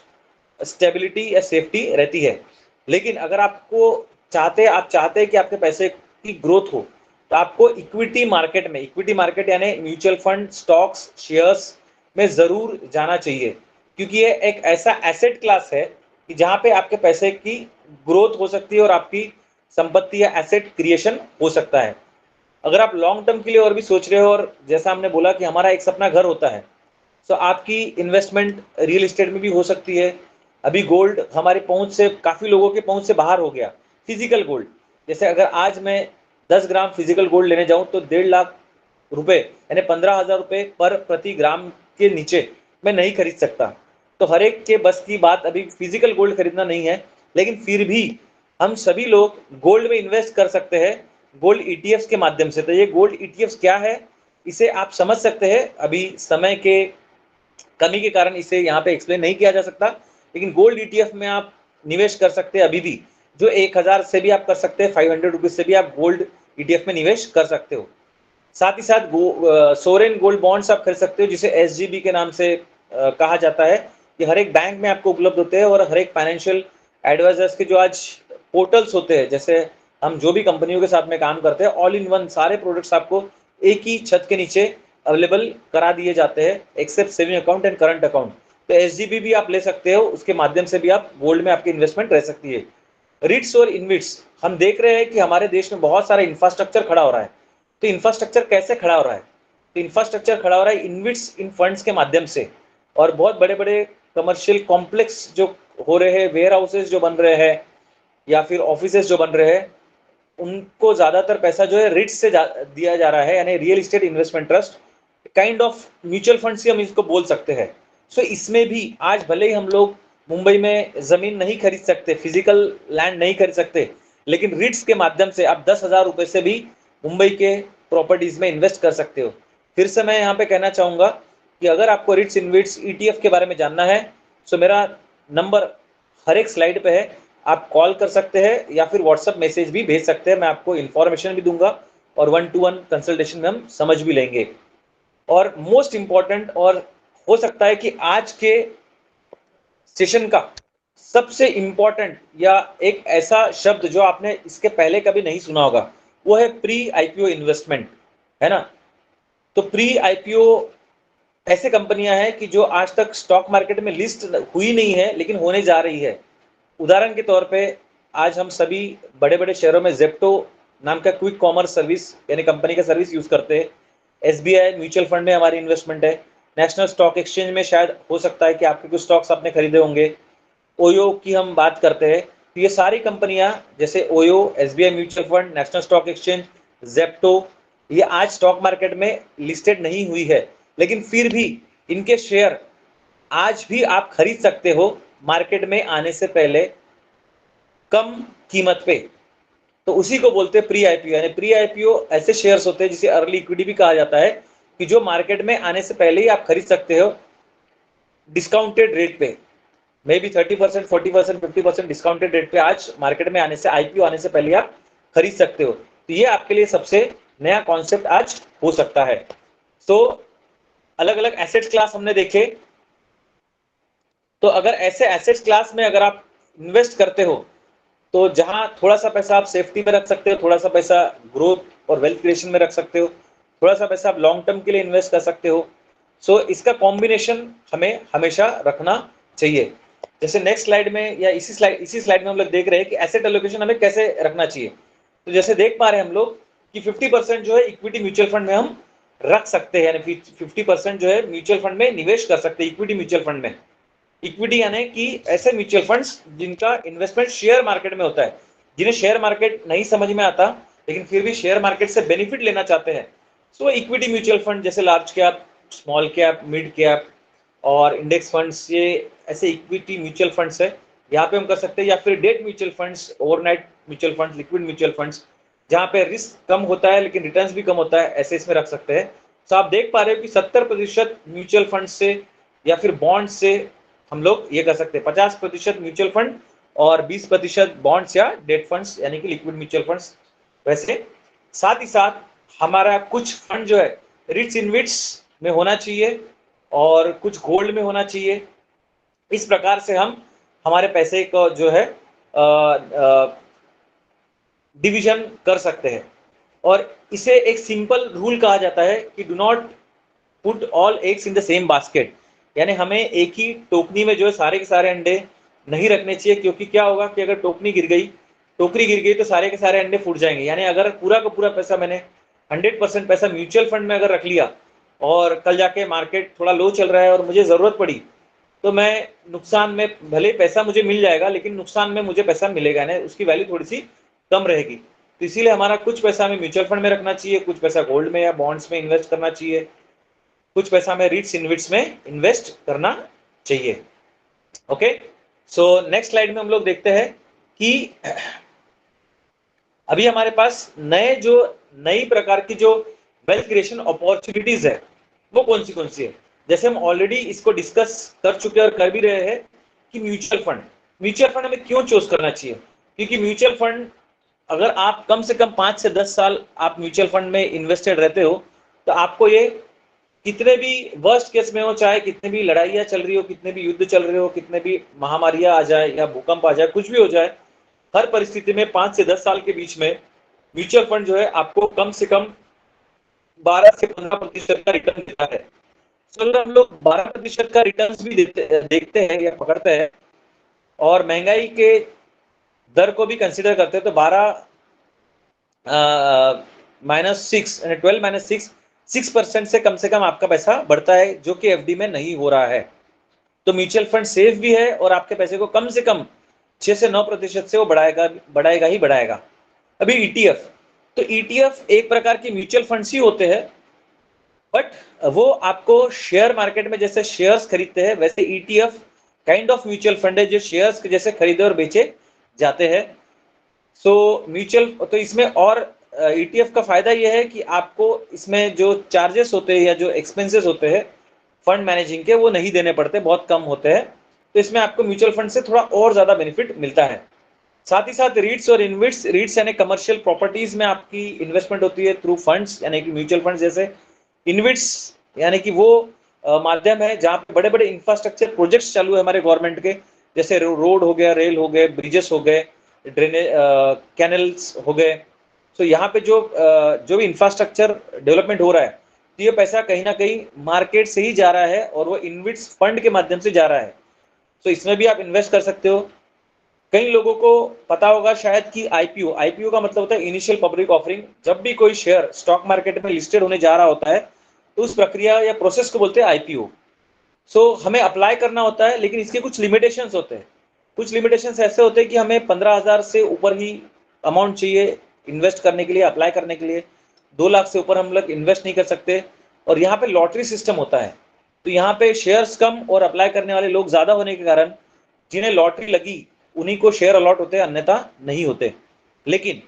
स्टेबिलिटी या सेफ्टी रहती है। लेकिन अगर आपको आप चाहते हैं कि आपके पैसे की ग्रोथ हो, तो आपको इक्विटी मार्केट यानी म्यूचुअल फंड, स्टॉक्स, शेयर्स में जरूर जाना चाहिए, क्योंकि ये एक ऐसा एसेट क्लास है कि जहाँ पे आपके पैसे की ग्रोथ हो सकती है और आपकी संपत्ति या एसेट क्रिएशन हो सकता है। अगर आप लॉन्ग टर्म के लिए और भी सोच रहे हो, और जैसा हमने बोला कि हमारा एक सपना घर होता है, तो आपकी इन्वेस्टमेंट रियल एस्टेट में भी हो सकती है। अभी गोल्ड हमारी पहुंच से, काफी लोगों के पहुंच से बाहर हो गया। फिजिकल गोल्ड, जैसे अगर आज मैं 10 ग्राम फिजिकल गोल्ड लेने जाऊं तो 1.5 लाख रुपए यानी 15,000 रुपए पर प्रति ग्राम के नीचे मैं नहीं खरीद सकता। तो हर एक के बस की बात अभी फिजिकल गोल्ड खरीदना नहीं है, लेकिन फिर भी हम सभी लोग गोल्ड में इन्वेस्ट कर सकते हैं गोल्ड ईटीएफ्स के माध्यम से। तो ये गोल्ड ईटीएफ्स क्या है, इसे आप समझ सकते हैं। अभी समय के कमी के कारण इसे यहाँ पे एक्सप्लेन नहीं किया जा सकता, लेकिन गोल्ड ईटीएफ में आप निवेश कर सकते हैं अभी भी, जो 1,000 से भी आप कर सकते हैं, 500 रुपीज से भी आप गोल्ड ईटीएफ में निवेश कर सकते हो। साथ ही साथ सोरेन गोल्ड बॉन्ड्स आप खरीद सकते हो, जिसे एसजीबी के नाम से कहा जाता है। ये हर एक बैंक में आपको उपलब्ध होते हैं, और हर एक फाइनेंशियल एडवाइजर्स के जो आज पोर्टल्स होते हैं, जैसे हम जो भी कंपनियों के साथ में काम करते हैं, ऑल इन वन सारे प्रोडक्ट्स आपको एक ही छत के नीचे अवेलेबल करा दिए जाते हैं, except saving account and current account. तो एसजीबी भी आप ले सकते हो, उसके माध्यम से भी आप गोल्ड में आपकी इन्वेस्टमेंट रह सकती है। रिट्स और इनविट्स, हम देख रहे हैं कि हमारे देश में बहुत सारा इंफ्रास्ट्रक्चर खड़ा हो रहा है। तो इंफ्रास्ट्रक्चर कैसे खड़ा हो रहा है? तो इंफ्रास्ट्रक्चर खड़ा हो रहा है इनविट्स, इन फंड्स के माध्यम से। और बहुत बड़े बड़े कमर्शियल कॉम्प्लेक्स जो हो रहे हैं, वेयर हाउसेज जो बन रहे हैं, या फिर ऑफिसेज जो बन रहे हैं, उनको ज्यादातर पैसा जो है रिट्स से दिया जा रहा है, यानी real estate investment trust, kind of mutual fund से हम इसको बोल सकते हैं। सो इसमें भी आज भले ही हम लोग मुंबई में जमीन नहीं खरीद सकते, फिजिकल लैंड नहीं खरीद सकते, लेकिन रिट्स के माध्यम से आप 10,000 रुपए से भी मुंबई के प्रॉपर्टीज में इन्वेस्ट कर सकते हो। फिर से मैं यहाँ पे कहना चाहूंगा कि अगर आपको रिट्स, इनविट्स, ईटीएफ के बारे में जानना है, तो मेरा नंबर हर एक स्लाइड पे है, आप कॉल कर सकते हैं या फिर व्हाट्सएप मैसेज भी भेज सकते हैं। मैं आपको इन्फॉर्मेशन भी दूंगा, और 1-to-1 कंसल्टेशन में हम समझ भी लेंगे। और मोस्ट इंपॉर्टेंट, और हो सकता है कि आज के सेशन का सबसे इंपॉर्टेंट या एक ऐसा शब्द जो आपने इसके पहले कभी नहीं सुना होगा, वो है प्री आईपीओ इन्वेस्टमेंट, है ना। तो प्री आईपीओ ऐसे कंपनियां हैं कि जो आज तक स्टॉक मार्केट में लिस्ट हुई नहीं है, लेकिन होने जा रही है। उदाहरण के तौर पे आज हम सभी बड़े बड़े शहरों में जेप्टो नाम का क्विक कॉमर्स सर्विस यानी कंपनी का सर्विस यूज करते हैं। एसबीआई म्यूचुअल फंड में हमारी इन्वेस्टमेंट है। नेशनल स्टॉक एक्सचेंज में शायद हो सकता है कि आपके कुछ स्टॉक्स आपने खरीदे होंगे। ओयो की हम बात करते हैं, तो ये सारी कंपनियां जैसे OYO, SBI mutual fund, national stock exchange, Zepto, ये आज स्टॉक मार्केट में लिस्टेड नहीं हुई है, लेकिन फिर भी इनके शेयर आज भी आप खरीद सकते हो मार्केट में आने से पहले कम कीमत पे। तो उसी को बोलते हैं प्री आईपीओ। यानी प्री आईपीओ ऐसे शेयर्स होते हैं जिसे अर्ली इक्विटी भी कहा जाता है, कि जो मार्केट में आने से पहले ही आप खरीद सकते हो डिस्काउंटेड रेट पे, मे बी 30%, 40%, 50% डिस्काउंटेड रेट पे आज मार्केट में आने से, आईपीओ आने से पहले आप खरीद सकते हो। तो ये आपके लिए सबसे नया कॉन्सेप्ट आज हो सकता है। तो अलग अलग एसेट क्लास हमने देखे। तो अगर ऐसे एसेट क्लास में अगर आप इन्वेस्ट करते हो, तो जहां थोड़ा सा पैसा आप सेफ्टी में रख सकते हो, थोड़ा सा पैसा ग्रोथ और वेल्थ क्रिएशन में रख सकते हो, थोड़ा सा पैसा आप लॉन्ग टर्म के लिए इन्वेस्ट कर सकते हो। सो इसका कॉम्बिनेशन हमें हमेशा रखना चाहिए। जैसे नेक्स्ट स्लाइड में या इसी स्लाइड में हम लोग देख रहे हैं कि एसेट एलोकेशन हमें कैसे रखना चाहिए। तो जैसे देख पा रहे हैं हम लोग कि 50% जो है इक्विटी म्यूचुअल फंड में हम रख सकते हैं, यानी 50% जो है म्यूचुअल फंड में निवेश कर सकते हैं, इक्विटी म्यूचुअल फंड में। इक्विटी यानी कि ऐसे म्यूचुअल फंड्स जिनका इन्वेस्टमेंट शेयर मार्केट में होता है, जिन्हें शेयर मार्केट नहीं समझ में आता, लेकिन फिर भी शेयर मार्केट से बेनिफिट लेना चाहते हैं। सो इक्विटी म्यूचुअल फंड जैसे large cap, small cap, mid cap और इंडेक्स फंड्स, ये ऐसे इक्विटी म्यूचुअल फंड्स है, यहाँ पे हम कर सकते हैं। या फिर debt mutual funds, overnight mutual funds, liquid mutual funds, जहाँ पे रिस्क कम होता है लेकिन रिटर्न्स भी कम होता है, ऐसे इसमें रख सकते हैं। तो आप देख पा रहे हो कि 70% म्यूचुअल फंड से या फिर बॉन्ड से हम लोग ये कर सकते हैं, 50% म्यूचुअल फंड और 20% बॉन्ड्स या डेट फंड्स यानी कि लिक्विड म्यूचुअल फंड्स। वैसे साथ ही साथ हमारा कुछ फंड जो है रिट्स इनविट्स में होना चाहिए और कुछ गोल्ड में होना चाहिए। इस प्रकार से हम हमारे पैसे को जो है डिवीजन कर सकते हैं और इसे एक सिंपल रूल कहा जाता है कि do not put all eggs in the same basket, यानी हमें एक ही टोकरी में जो है सारे के सारे अंडे नहीं रखने चाहिए, क्योंकि क्या होगा कि अगर टोकरी गिर गई तो सारे के सारे अंडे फूट जाएंगे। यानी अगर पूरा का पूरा पैसा मैंने 100% पैसा म्यूचुअल फंड में अगर रख लिया और कल जाके मार्केट थोड़ा लो चल रहा है और मुझे ज़रूरत पड़ी तो मैं नुकसान में, भले पैसा मुझे मिल जाएगा लेकिन नुकसान में मुझे पैसा मिलेगा नहीं, उसकी वैल्यू थोड़ी सी कम रहेगी। तो इसीलिए हमारा कुछ पैसा हमें म्यूचुअल फंड में रखना चाहिए, कुछ पैसा गोल्ड में या बॉन्ड्स में इन्वेस्ट करना चाहिए, कुछ पैसा हमें रिट्स इनविट्स में इन्वेस्ट करना चाहिए। ओके, सो नेक्स्ट स्लाइड में हम लोग देखते हैं कि अभी हमारे पास नई प्रकार की जो वेल्थ क्रिएशन अपॉर्चुनिटीज है वो कौन सी है। जैसे हम ऑलरेडी इसको डिस्कस कर चुके और कर भी रहे हैं कि म्यूचुअल फंड हमें क्यों चूज करना चाहिए, क्योंकि म्यूचुअल फंड अगर आप कम से कम 5 से 10 साल आप म्यूचुअल फंड में इन्वेस्टेड रहते हो तो आपको ये कितने भी वर्स्ट केस में हो, चाहे कितनी भी लड़ाइयाँ चल रही हो, कितने भी युद्ध चल रहे हो, कितने भी महामारियां आ जाए या भूकंप आ जाए, कुछ भी हो जाए, हर परिस्थिति में 5 से 10 साल के बीच में म्यूचुअल फंड जो है आपको कम से कम 12 से 15% का रिटर्न देता है। तो अगर हम लोग 12% का रिटर्न भी देखते हैं या पकड़ते हैं और महंगाई के दर को भी कंसिडर करते हैं तो 12 से कम आपका पैसा बढ़ता है, जो कि एफडी में नहीं हो रहा है। तो म्यूचुअल फंड सेफ भी है और आपके पैसे को कम से कम 6 से 9% से वो बढ़ाएगा। अभी ईटीएफ, तो ईटीएफ एक प्रकार की म्यूचुअल फंड्स ही होते हैं, बट वो आपको शेयर मार्केट में जैसे शेयर्स खरीदते हैं वैसे ETF kind of mutual fund है जो शेयर्स के जैसे खरीदे और बेचे जाते हैं। तो इसमें और ईटीएफ का फायदा यह है कि आपको इसमें जो चार्जेस होते हैं या जो एक्सपेंसेस होते हैं फंड मैनेजिंग के वो नहीं देने पड़ते, बहुत कम होते हैं। तो इसमें आपको म्यूचुअल फंड से थोड़ा और ज्यादा बेनिफिट मिलता है। साथ ही साथ रीट्स और इनविट्स, रीट्स यानी कमर्शियल प्रॉपर्टीज में आपकी इन्वेस्टमेंट होती है थ्रू फंड्स यानी कि म्यूचुअल फंड जैसे। इनविट्स यानी कि वो माध्यम है जहाँ पे बड़े बड़े इंफ्रास्ट्रक्चर प्रोजेक्ट्स चालू है हमारे गवर्नमेंट के, जैसे रोड हो गया, रेल हो गए, ब्रिजेस हो गए, ड्रेनेज कैनल्स हो गए। तो यहाँ पे जो भी इंफ्रास्ट्रक्चर डेवलपमेंट हो रहा है तो ये पैसा कहीं ना कहीं मार्केट से ही जा रहा है और वो इनविट्स फंड के माध्यम से जा रहा है। तो इसमें भी आप इन्वेस्ट कर सकते हो। कई लोगों को पता होगा शायद कि आईपीओ का मतलब होता है इनिशियल पब्लिक ऑफरिंग। जब भी कोई शेयर स्टॉक मार्केट में लिस्टेड होने जा रहा होता है तो उस प्रक्रिया या प्रोसेस को बोलते हैं आईपीओ। हमें अप्लाई करना होता है, लेकिन इसके कुछ लिमिटेशंस होते हैं। कुछ लिमिटेशंस ऐसे होते हैं कि हमें 15,000 से ऊपर ही अमाउंट चाहिए इन्वेस्ट करने के लिए, अप्लाई करने के लिए। 2 लाख से ऊपर हम लोग इन्वेस्ट नहीं कर सकते। और यहाँ पे लॉटरी सिस्टम होता है, तो यहाँ पे शेयर्स कम और अप्लाई करने वाले लोग ज्यादा होने के कारण जिन्हें लॉटरी लगी उन्हीं को शेयर अलॉट होते हैं, अन्यथा नहीं होते। लेकिन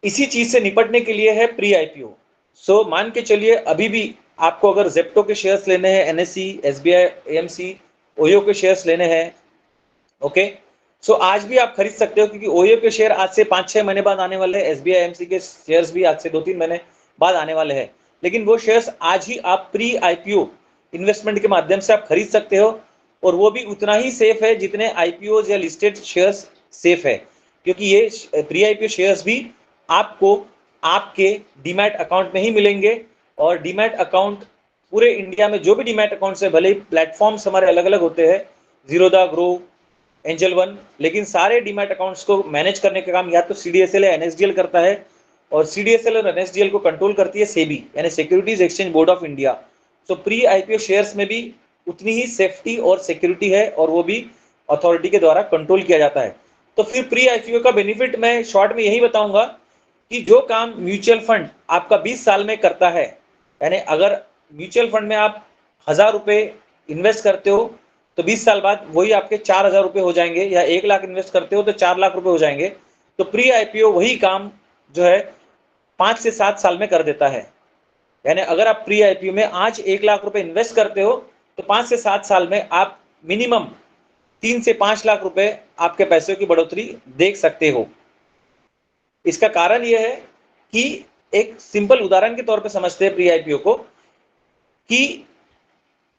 इसी चीज से निपटने के लिए है प्री आईपीओ। मान के चलिए अभी भी आपको अगर जेप्टो के शेयर्स लेने हैं, एनएससी, एसबीआई, एएमसी, ओयो के शेयर्स लेने हैं, ओके, आज भी आप खरीद सकते हो, क्योंकि ओयो के शेयर आज से 5-6 महीने बाद आने वाले हैं, एसबीआई, एएमसी के शेयर्स भी आज से 2-3 महीने बाद आने वाले हैं। लेकिन वो शेयर्स आज ही आप प्री आईपीओ इन्वेस्टमेंट के माध्यम से आप खरीद सकते हो, और वो भी उतना ही सेफ है जितने आईपीओ या लिस्टेड शेयर्स सेफ है, क्योंकि ये प्री आईपीओ शेयर्स भी आपको आपके डीमैट अकाउंट में ही मिलेंगे। और डीमैट अकाउंट पूरे इंडिया में जो भी डीमैट अकाउंट्स है, भले ही प्लेटफॉर्म्स हमारे अलग अलग होते हैं, जीरोधा, ग्रो, एंजल वन, लेकिन सारे डीमैट अकाउंट्स को मैनेज करने का काम या तो सीडीएसएल या एनएसडीएल करता है, और सीडीएसएल और एनएसडीएल को कंट्रोल करती है सेबी यानी securities exchange board of India. Pre IPO shares में भी उतनी ही सेफ्टी और सिक्योरिटी है, और वो भी अथॉरिटी के द्वारा कंट्रोल किया जाता है। तो फिर प्री आईपीओ का बेनिफिट मैं शॉर्ट में यही बताऊंगा कि जो काम म्यूचुअल फंड आपका 20 साल में करता है, यानी अगर म्यूचुअल फंड में आप 1000 रुपए इन्वेस्ट करते हो तो 20 साल बाद वही आपके 4000 रुपए हो जाएंगे, या 1 लाख इन्वेस्ट करते हो तो 4 लाख रुपए हो जाएंगे। तो प्री आईपीओ वही काम जो है 5 से 7 साल में कर देता है। यानी अगर आप प्री आईपीओ में आज 1 लाख रुपए इन्वेस्ट करते हो तो 5 से 7 साल में आप मिनिमम 3 से 5 लाख रुपए आपके पैसों की बढ़ोतरी देख सकते हो। इसका कारण यह है कि एक सिंपल उदाहरण के तौर पे समझते हैं प्री आईपीओ को कि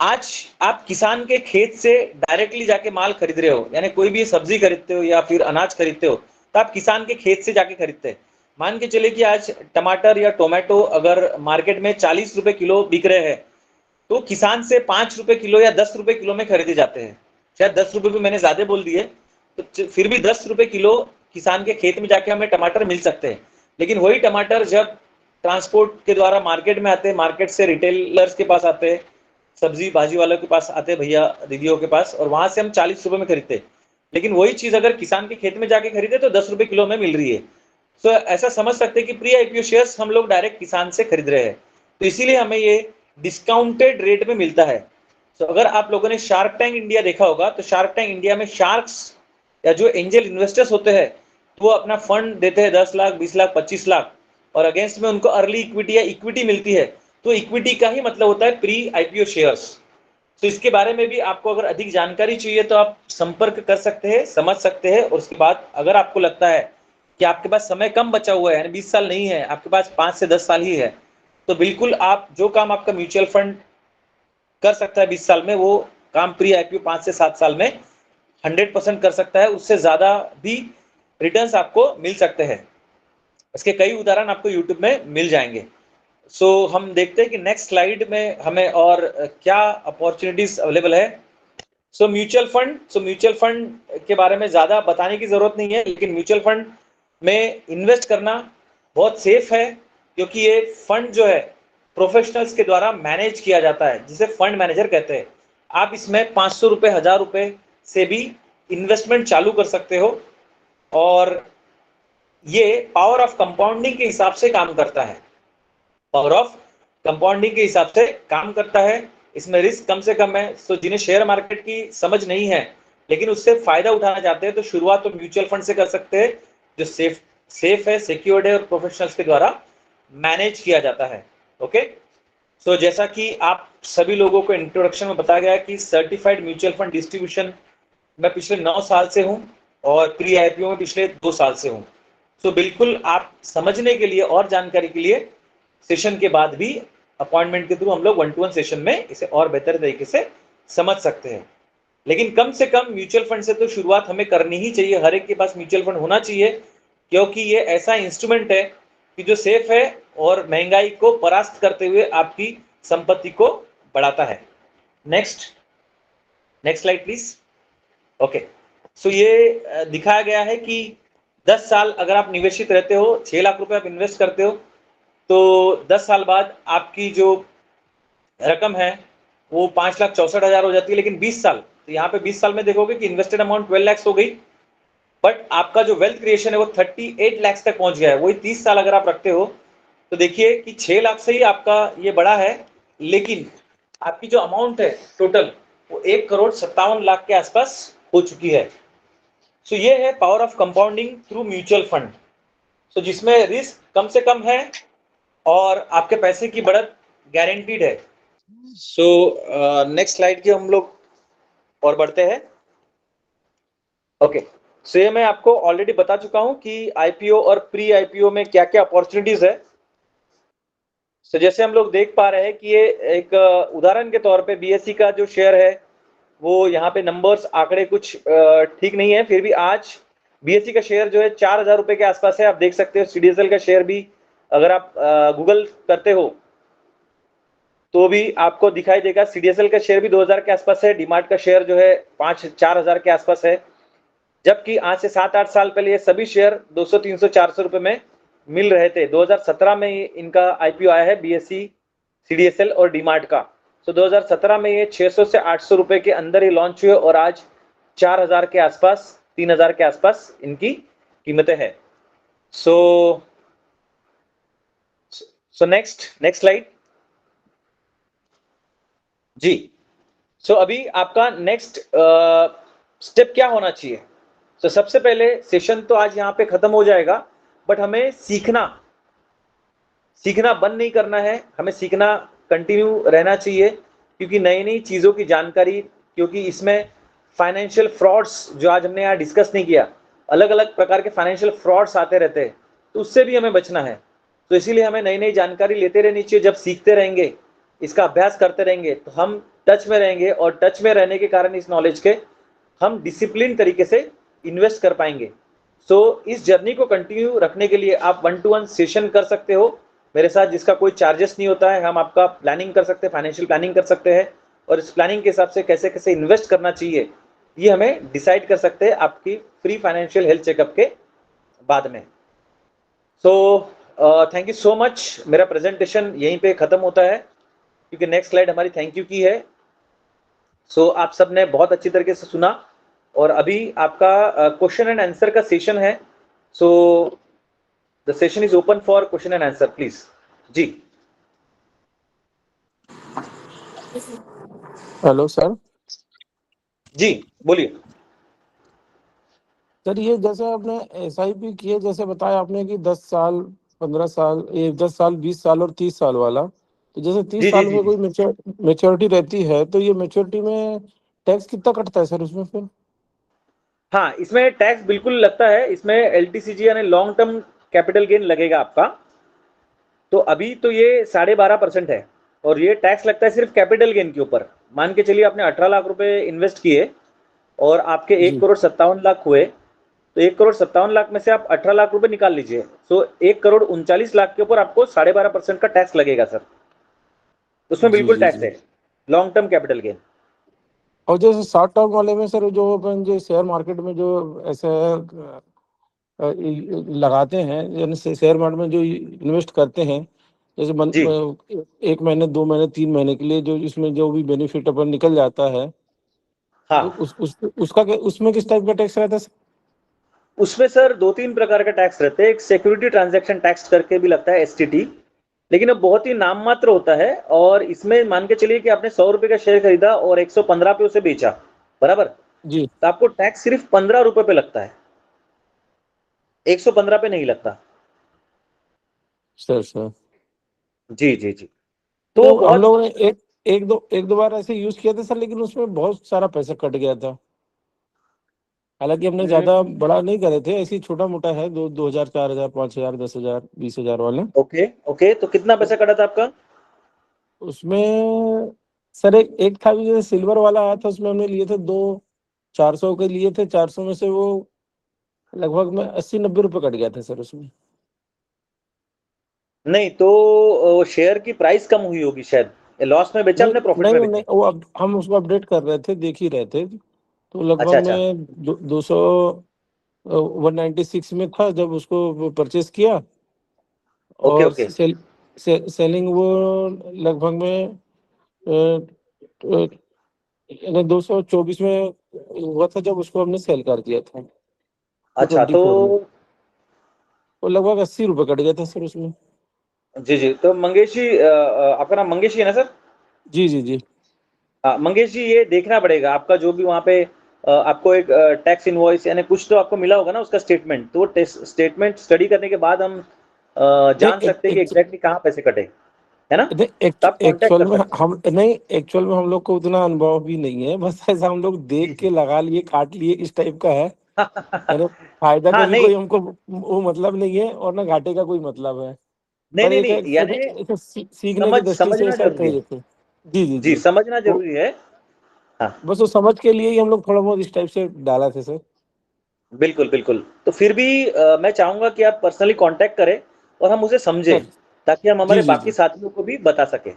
आज आप किसान के खेत से डायरेक्टली जाके माल खरीद रहे हो, यानी कोई भी सब्जी खरीदते हो या फिर अनाज खरीदते हो तो आप किसान के खेत से जाके खरीदते हैं। मान के चले कि आज टमाटर या टोमेटो अगर मार्केट में 40 रुपए किलो बिक रहे हैं तो किसान से 5 रुपए किलो या 10 रुपए किलो में खरीदे जाते हैं। शायद 10 रुपए भी मैंने ज्यादा बोल दिए, तो फिर भी 10 रुपए किलो किसान के खेत में जाके हमें टमाटर मिल सकते हैं। लेकिन वही टमाटर जब ट्रांसपोर्ट के द्वारा मार्केट में आते हैं, मार्केट से रिटेलर्स के पास आते हैं, सब्जी भाजी वालों के पास आते हैं, भैया दीदियों के पास, और वहां से हम 40 रुपए में खरीदते हैं। लेकिन वही चीज अगर किसान के खेत में जाके खरीदे तो 10 रुपए किलो में मिल रही है। तो ऐसा समझ सकते हैं कि प्री आईपीओ शेयर्स हम लोग डायरेक्ट किसान से खरीद रहे हैं, तो इसीलिए हमें ये डिस्काउंटेड रेट में मिलता है। तो अगर आप लोगों ने शार्क टैंक इंडिया देखा होगा तो शार्क टैंक इंडिया में शार्क्स या जो एंजल इन्वेस्टर्स होते हैं वो अपना फंड देते हैं 10 लाख 20 लाख 25 लाख, और अगेंस्ट में उनको अर्ली इक्विटी या इक्विटी मिलती है। तो इक्विटी का ही मतलब होता है प्री आईपीओ शेयर्स। तो इसके बारे में भी आपको अगर अधिक जानकारी चाहिए तो आप संपर्क कर सकते हैं, समझ सकते हैं। और उसके बाद अगर आपको लगता है कि आपके पास समय कम बचा हुआ है, यानी 20 साल नहीं है, आपके पास 5 से 10 साल ही है, तो बिल्कुल आप जो काम आपका म्यूचुअल फंड कर सकता है 20 साल में, वो काम प्री आईपीओ 5 से 7 साल में 100% कर सकता है। उससे ज्यादा भी रिटर्न्स आपको मिल सकते हैं। इसके कई उदाहरण आपको यूट्यूब में मिल जाएंगे। सो हम देखते हैं कि नेक्स्ट स्लाइड में हमें और क्या अपॉर्चुनिटीज अवेलेबल है। सो म्यूचुअल फंड के बारे में ज्यादा बताने की जरूरत नहीं है, लेकिन म्यूचुअल फंड में इन्वेस्ट करना बहुत सेफ है, क्योंकि ये फंड जो है प्रोफेशनल्स के द्वारा मैनेज किया जाता है, जिसे फंड मैनेजर कहते हैं। आप इसमें 500 रुपए 1000 रुपए से भी इन्वेस्टमेंट चालू कर सकते हो, और ये पावर ऑफ कंपाउंडिंग के हिसाब से काम करता है। पावर ऑफ कंपाउंडिंग के हिसाब से काम करता है। इसमें रिस्क कम से कम है। तो जिन्हें शेयर मार्केट की समझ नहीं है लेकिन उससे फायदा उठाना चाहते हैं तो शुरुआत तो म्यूचुअल फंड से कर सकते हैं, जो सेफ है, सिक्योर्ड है और प्रोफेशनल्स के द्वारा मैनेज किया जाता है। ओके, सो जैसा कि आप सभी लोगों को इंट्रोडक्शन में बताया गया कि सर्टिफाइड म्यूचुअल फंड डिस्ट्रीब्यूशन मैं पिछले 9 साल से हूं और प्री आईपीओ में पिछले 2 साल से हूं। तो बिल्कुल आप समझने के लिए और जानकारी के लिए सेशन के बाद भी अपॉइंटमेंट के थ्रू हम लोग 1-to-1 सेशन में इसे और बेहतर तरीके से समझ सकते हैं। लेकिन कम से कम म्यूचुअल फंड से तो शुरुआत हमें करनी ही चाहिए। हर एक के पास म्यूचुअल फंड होना चाहिए, क्योंकि ये ऐसा इंस्ट्रूमेंट है कि जो सेफ है और महंगाई को परास्त करते हुए आपकी संपत्ति को बढ़ाता है। Next slide please. ओके, सो ये दिखाया गया है कि 10 साल अगर आप निवेशित रहते हो, 6 लाख रुपए आप इन्वेस्ट करते हो, तो 10 साल बाद आपकी जो रकम है वो 5,64,000 हो जाती है। लेकिन 20 साल, तो यहाँ पे 20 साल में देखोगे कि इन्वेस्टेड अमाउंट 12 लाख हो गई, बट आपका जो वेल्थ क्रिएशन है वो 38 लाख तक पहुंच गया है। वही 30 साल अगर आप रखते हो तो देखिए कि 6 लाख से ही आपका ये बड़ा है, लेकिन आपकी जो अमाउंट है टोटल वो 1,57,00,000 के आसपास हो चुकी है। सो ये है power of compounding through mutual fund. So जिसमें रिस्क कम से कम है और आपके पैसे की बढ़त गारंटीड है। सो नेक्स्ट स्लाइड की हम लोग और बढ़ते हैं। ओके, सो ये मैं आपको ऑलरेडी बता चुका हूं कि आईपीओ और प्री आईपीओ में क्या क्या अपॉर्चुनिटीज है। सो जैसे हम लोग देख पा रहे हैं कि ये एक उदाहरण के तौर पे बीएसई का जो शेयर है वो यहाँ पे नंबर्स आंकड़े कुछ ठीक नहीं है, फिर भी आज बीएसई का शेयर जो है 4,000 रुपए के आसपास है। आप देख सकते हो सीडीएसएल का शेयर भी अगर आप गूगल करते हो तो भी आपको दिखाई देगा। सीडीएसएल का शेयर भी 2,000 के आसपास है। डीमार्ट का शेयर जो है 5-4,000 के आसपास है, जबकि आज से 7-8 साल पहले ये सभी शेयर 200, 300, 400 रुपए में मिल रहे थे। 2017 में इनका आईपीओ आया है बीएसई, सीडीएसएल और डीमार्ट का। तो 2017 में ये 600 से 800 रुपए के अंदर ही लॉन्च हुए और आज 4,000 के आसपास, 3,000 के आसपास इनकी कीमतें हैं। सो नेक्स्ट स्लाइड जी। सो अभी आपका नेक्स्ट स्टेप क्या होना चाहिए? तो सबसे पहले सेशन तो आज यहाँ पे खत्म हो जाएगा, बट हमें सीखना बंद नहीं करना है, हमें सीखना कंटिन्यू रहना चाहिए, क्योंकि नई नई चीज़ों की जानकारी, क्योंकि इसमें फाइनेंशियल फ्रॉड्स जो आज हमने यहाँ डिस्कस नहीं किया, अलग अलग प्रकार के फाइनेंशियल फ्रॉड्स आते रहते हैं, तो उससे भी हमें बचना है। तो इसीलिए हमें नई नई जानकारी लेते रहनी चाहिए। जब सीखते रहेंगे, इसका अभ्यास करते रहेंगे, तो हम टच में रहेंगे, और टच में रहने के कारण इस नॉलेज के हम डिसिप्लिन तरीके से इन्वेस्ट कर पाएंगे। सो इस जर्नी को कंटिन्यू रखने के लिए आप 1-to-1 सेशन कर सकते हो मेरे साथ, जिसका कोई चार्जेस नहीं होता है। हम आपका प्लानिंग कर सकते हैं, फाइनेंशियल प्लानिंग कर सकते हैं, और इस प्लानिंग के हिसाब से कैसे कैसे इन्वेस्ट करना चाहिए ये हमें डिसाइड कर सकते हैं आपकी फ्री फाइनेंशियल हेल्थ चेकअप के बाद में। So thank you so much. मेरा प्रेजेंटेशन यहीं पे खत्म होता है, क्योंकि नेक्स्ट स्लाइड हमारी थैंक यू की है। सो आप सब ने बहुत अच्छी तरीके से सुना, और अभी आपका क्वेश्चन एंड आंसर का सेशन है। So the session is open for question and answer, please. जी हेलो सर। जी बोलिए। सर ये जैसे आपने SIP की है, जैसे बताया आपने कि 10 साल 15 साल, ये 10 साल 20 साल और 30 साल वाला, तो जैसे 30 जी जी साल जी में जी कोई मेच्योरिटी रहती है, तो ये मेच्योरिटी में टैक्स कितना कटता है सर उसमें फिर? हाँ, इसमें टैक्स बिल्कुल लगता है। इसमें LTCG यानी लॉन्ग टर्म कैपिटल गेन लगेगा आपका। तो अभी तो ये 12.5% है, और ये टैक्स लगता है सिर्फ कैपिटल गेन के ऊपर। मान के चलिए आपने 18 लाख रुपए इन्वेस्ट किए, और आपके 1 जी करोड़ 57 लाख हुए, तो 1 करोड़ 57 लाख में से आप 18 लाख रुपए निकाल लीजिए। सो 1 करोड़ 39 लाख के ऊपर आपको 12.5% का टैक्स लगेगा सर। उसमें जी बिल्कुल जी टैक्स जी। है, लॉन्ग टर्म कैपिटल गेन। और जैसे शॉर्ट टर्म वाले में सर, जो अपन जो शेयर मार्केट में जो ऐसे लगाते हैं, यानी शेयर मार्केट में जो इन्वेस्ट करते हैं, जैसे जी 1 महीने 2 महीने 3 महीने के लिए, जो इसमें जो भी बेनिफिट अपन निकल जाता है, तो हाँ, उसमें किस टाइप का टैक्स रहता है सर? उसमें सर 2-3 प्रकार का टैक्स रहते हैं। एक सिक्योरिटी ट्रांजैक्शन टैक्स करके भी लगता है, STT, लेकिन अब बहुत ही नाम मात्र होता है। और इसमें मान के चलिए कि आपने 100 रुपए का शेयर खरीदा और 115 पे उसे बेचा, बराबर, जी तो आपको टैक्स सिर्फ 15 रुपए पे लगता है, 115 पे नहीं लगता। Sir sir. जी जी जी। तो तो हम बहुत लोगों ने एक दो बार ऐसे यूज किया था सर, लेकिन उसमें बहुत सारा पैसा कट गया था। हालांकि हमने ज्यादा बड़ा नहीं करे थे, ऐसे ही छोटा मोटा है, 2,000 4,000 5,000 10,000 20,000 वाले। ओके ओके, तो कितना तो पैसा कटा था आपका? उसमें सर एक था भी, जैसे सिल्वर वाला आया था, उसमें हमने लिए थे 400 के लिए थे। 400 में से वो लगभग में 80-90 रुपए कट गया था सर उसमें। नहीं तो शेयर की प्राइस कम हुई होगी शायद। लॉस में बेचा नहीं आपने, प्रॉफिट नहीं में नहीं, बेचा? वो अब हम उसको अपडेट कर रहे थे, देख ही रहे थे, तो लगभग अच्छा अच्छा। में 196 में था जब उसको परचेस किया। ओके और ओके। सेलिंग वो लगभग में 224 में हुआ था जब उसको हमने सेल कर दिया था, अच्छा, तो 224 में। वो लगभग 80 रुपए कट गया था सर उसमें। जी जी, तो मंगेश जी, आपका नाम मंगेश ही है ना सर? जी जी जी। हाँ मंगेश जी, ये देखना पड़ेगा आपका जो भी वहाँ पे आपको एक टैक्स इनवॉइस यानी कुछ तो आपको मिला होगा ना उसका स्टेटमेंट। तो वो स्टेटमेंट स्टडी करने के बाद हम नहीं जान सकते हैं कि एग्जैक्टली कहाँ पैसे कटे, है ना? तो आप कांटेक्ट एक्चुअल कर में सकते हैं। हम नहीं, एक्चुअल में हम लोग को उतना अनुभव भी नहीं है, बस ऐसा हम लोग जी देख के जी। लगा लिए काट लिए इस टाइप का है। यानी फायदा का हाँ भी नहीं कोई हमको वो मतलब नहीं है, और ना घाटे का कोई मतलब है। नहीं पर नहीं एक नहीं, है यानी सीखने की दृष्टि से समझना ऐसा जरूरी है। कही थे। जी जी जी, जी। समझना वो जरूरी है। हाँ बस वो समझ के लिए ही हम लोग थोड़ा बहुत इस टाइप से डाला थे सर। बिल्कुल बिल्कुल। तो फिर भी मैं चाहूंगा कि आप पर्सनली कांटेक्ट करें और हम उसे समझें, सर ताकि हम जी हमारे जी बाकी जी। साथियों को भी बता सकें।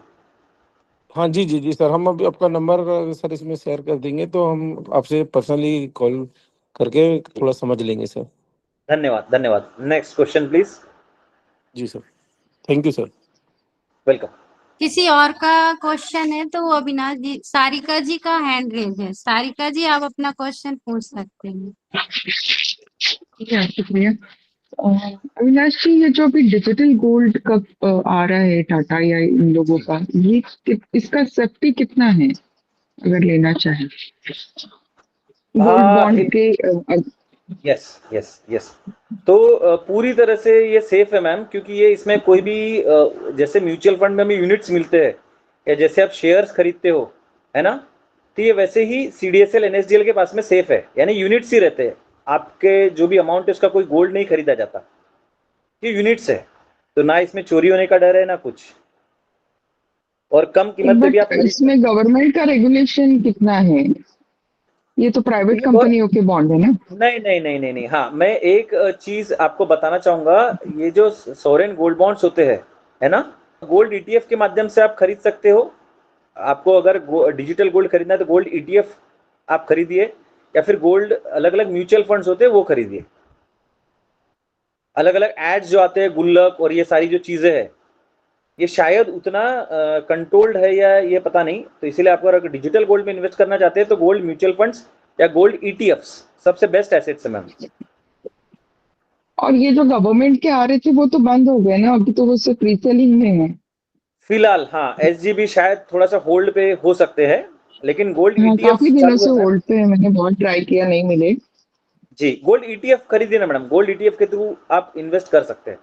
हाँ जी जी जी सर, हम अभी आपका नंबर सर इसमें शेयर कर देंगे, तो हम आपसे पर्सनली कॉल करके थोड़ा समझ लेंगे सर। धन्यवाद धन्यवाद। Next question please. जी sir, thank you sir. Welcome. किसी और का क्वेश्चन है तो वो अविनाश जी, सारिका जी का हैंड रेज है। सारिका जी, आप अपना क्वेश्चन पूछ सकते हैं। शुक्रिया। अविनाश जी, ये जो अभी डिजिटल गोल्ड का आ रहा है टाटा या इन लोगों का, ये इसका सेफ्टी कितना है अगर लेना चाहे गोल्ड बॉन्ड इन के यस यस यस। तो पूरी तरह से ये सेफ है मैम, क्योंकि ये इसमें कोई भी जैसे म्यूचुअल फंड में हमें यूनिट्स मिलते हैं या जैसे आप शेयर्स खरीदते हो, है ना, तो ये वैसे ही CDSL NSDL के पास में सेफ है, यानी यूनिट्स ही रहते हैं। आपके जो भी अमाउंट है उसका कोई गोल्ड नहीं खरीदा जाता, ये यूनिट्स है, तो ना इसमें चोरी होने का डर है ना कुछ, और कम कीमत पे भी आप बट खरीद इसमें गवर्नमेंट का रेगुलेशन कितना है? ये तो प्राइवेट ये कंपनियों के बॉन्ड है ना? नहीं नहीं नहीं नहीं नहीं, हाँ मैं एक चीज आपको बताना चाहूंगा। ये जो सोवरेन गोल्ड बॉन्ड्स होते हैं, है ना, गोल्ड ETF के माध्यम से आप खरीद सकते हो। आपको अगर डिजिटल गोल्ड खरीदना है तो गोल्ड ETF आप खरीदिए, या फिर गोल्ड अलग अलग म्यूचुअल फंड्स होते हैं वो खरीदिए। अलग अलग एड्स जो आते हैं, गुल्लक और ये सारी जो चीजें हैं, ये शायद उतना कंट्रोल्ड है या ये पता नहीं, तो इसीलिए आपको अगर डिजिटल गोल्ड में इन्वेस्ट करना चाहते हैं तो गोल्ड म्यूचुअल फंड्स या गोल्ड ETFs सबसे बेस्ट एसेट्स है मैम। और ये जो गवर्नमेंट के आ रहे थे वो तो बंद हो गए ना, अभी तो वो सिर्फ रीसेलिंग में है। फिलहाल हाँ, SGB शायद थोड़ा सा होल्ड पे हो सकते हैं, लेकिन गोल्ड हाँ, ETF काफी दिनों चालू से है मैम। होल्ड पे है, मैंने बहुत ट्राई किया, नहीं मिले। जी, गोल्ड ETF खरीदिए ना मैडम, गोल्ड ETF के थ्रू आप इन्वेस्ट कर सकते हैं,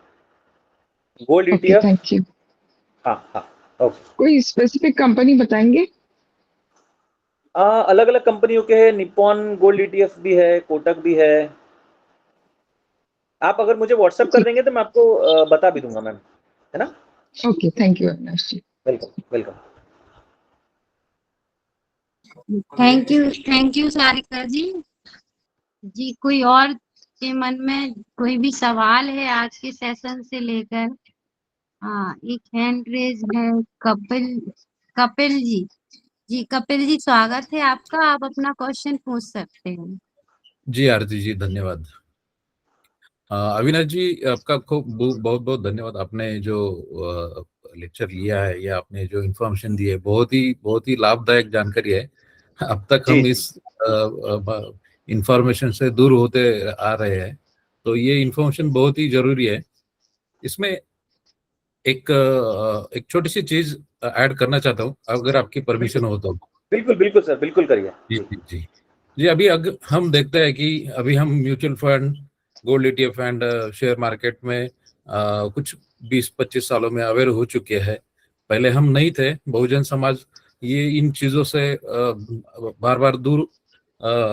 gold okay, ETF। Thank you. हाँ हाँ, ओके। कोई स्पेसिफिक कंपनी बताएंगे? अलग अलग कंपनियों के है, निप्पॉन गोल्ड ETF भी है, कोटक भी है। आप अगर मुझे व्हाट्सएप कर ठीक, देंगे तो मैं आपको बता भी दूंगा मैम, है ना। Okay, thank you Avinash ji. Welcome welcome. Thank you Sarika ji. जी, कोई और के मन में कोई भी सवाल है आज के सेशन से लेकर? हाँ, एक हैंड रेज है, कपिल कपिल जी। जी कपिल जी, स्वागत है आपका, आप अपना क्वेश्चन पूछ सकते हैं। जी आरती जी, धन्यवाद। अविनाश जी, आपका खूब बहुत बहुत धन्यवाद। आपने जो लेक्चर लिया है या आपने जो इन्फॉर्मेशन दी है, बहुत ही लाभदायक जानकारी है। अब तक जी हम जी इस इंफॉर्मेशन से दूर होते आ रहे हैं, तो ये इन्फॉर्मेशन बहुत ही जरूरी है। इसमें एक छोटी सी चीज ऐड करना चाहता हूँ, अगर आपकी परमिशन हो तो। बिल्कुल बिल्कुल सर, बिल्कुल करिए जी जी। जी जी जी। अभी हम देखते हैं कि अभी हम mutual fund, gold ETF and share market में कुछ 20-25 सालों में अवेयर हो चुके हैं। पहले हम नहीं थे, बहुजन समाज ये इन चीजों से बार बार दूर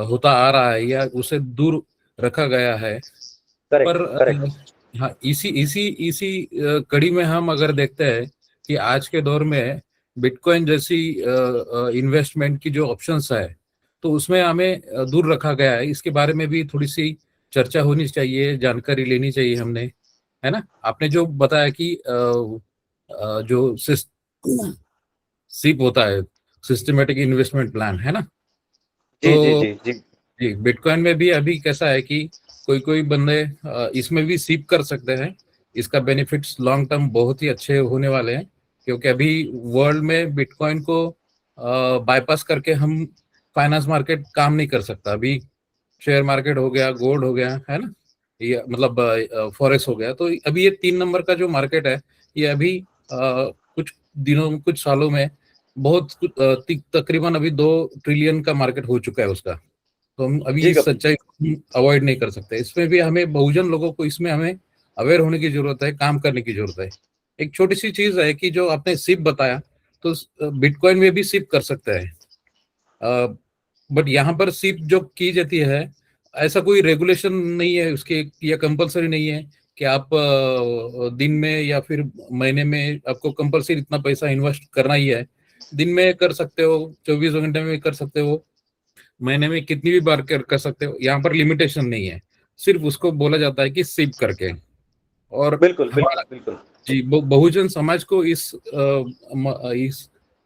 होता आ रहा है या उसे दूर रखा गया है। करेक्ट पर करेक्ट। हाँ, इसी कड़ी में हम अगर देखते हैं कि आज के दौर में बिटकॉइन जैसी इन्वेस्टमेंट की जो ऑप्शंस है, तो उसमें हमें दूर रखा गया है। इसके बारे में भी थोड़ी सी चर्चा होनी चाहिए, जानकारी लेनी चाहिए हमने, है ना। आपने जो बताया कि जो सिप होता है, सिस्टमेटिक इन्वेस्टमेंट प्लान, है ना। जी जी तो जी जी। जी, बिटकॉइन में भी अभी कैसा है कि कोई कोई बंदे इसमें भी सीप कर सकते हैं। इसका बेनिफिट्स लॉन्ग टर्म बहुत ही अच्छे होने वाले हैं, क्योंकि अभी वर्ल्ड में बिटकॉइन को बाईपास करके हम फाइनेंस मार्केट काम नहीं कर सकता। अभी शेयर मार्केट हो गया, गोल्ड हो गया, है ना, ये मतलब फॉरेक्स हो गया, तो अभी ये 3 नंबर का जो मार्केट है, ये अभी कुछ दिनों, कुछ सालों में बहुत तकरीबन अभी 2 ट्रिलियन का मार्केट हो चुका है उसका। तो हम अभी जी इस कपिल। सच्चाई को अवॉइड नहीं कर सकते। इसमें भी हमें बहुजन लोगों को इसमें हमें अवेयर होने की जरूरत है, काम करने की जरूरत है। एक छोटी सी चीज है कि जो आपने सिप बताया, तो बिटकॉइन में भी सिप कर सकते हैं, बट यहाँ पर सिप जो की जाती है, ऐसा कोई रेगुलेशन नहीं है उसके, या कंपलसरी नहीं है कि आप दिन में या फिर महीने में आपको कंपलसरी इतना पैसा इन्वेस्ट करना ही है। दिन में कर सकते हो, 24 घंटे में कर सकते हो, महीने में कितनी भी बार कर सकते हो। यहाँ पर लिमिटेशन नहीं है, सिर्फ उसको बोला जाता है कि सिप करके। और बिल्कुल हमारा बिल्कुल बिल्कुल। जी बहुजन समाज को इस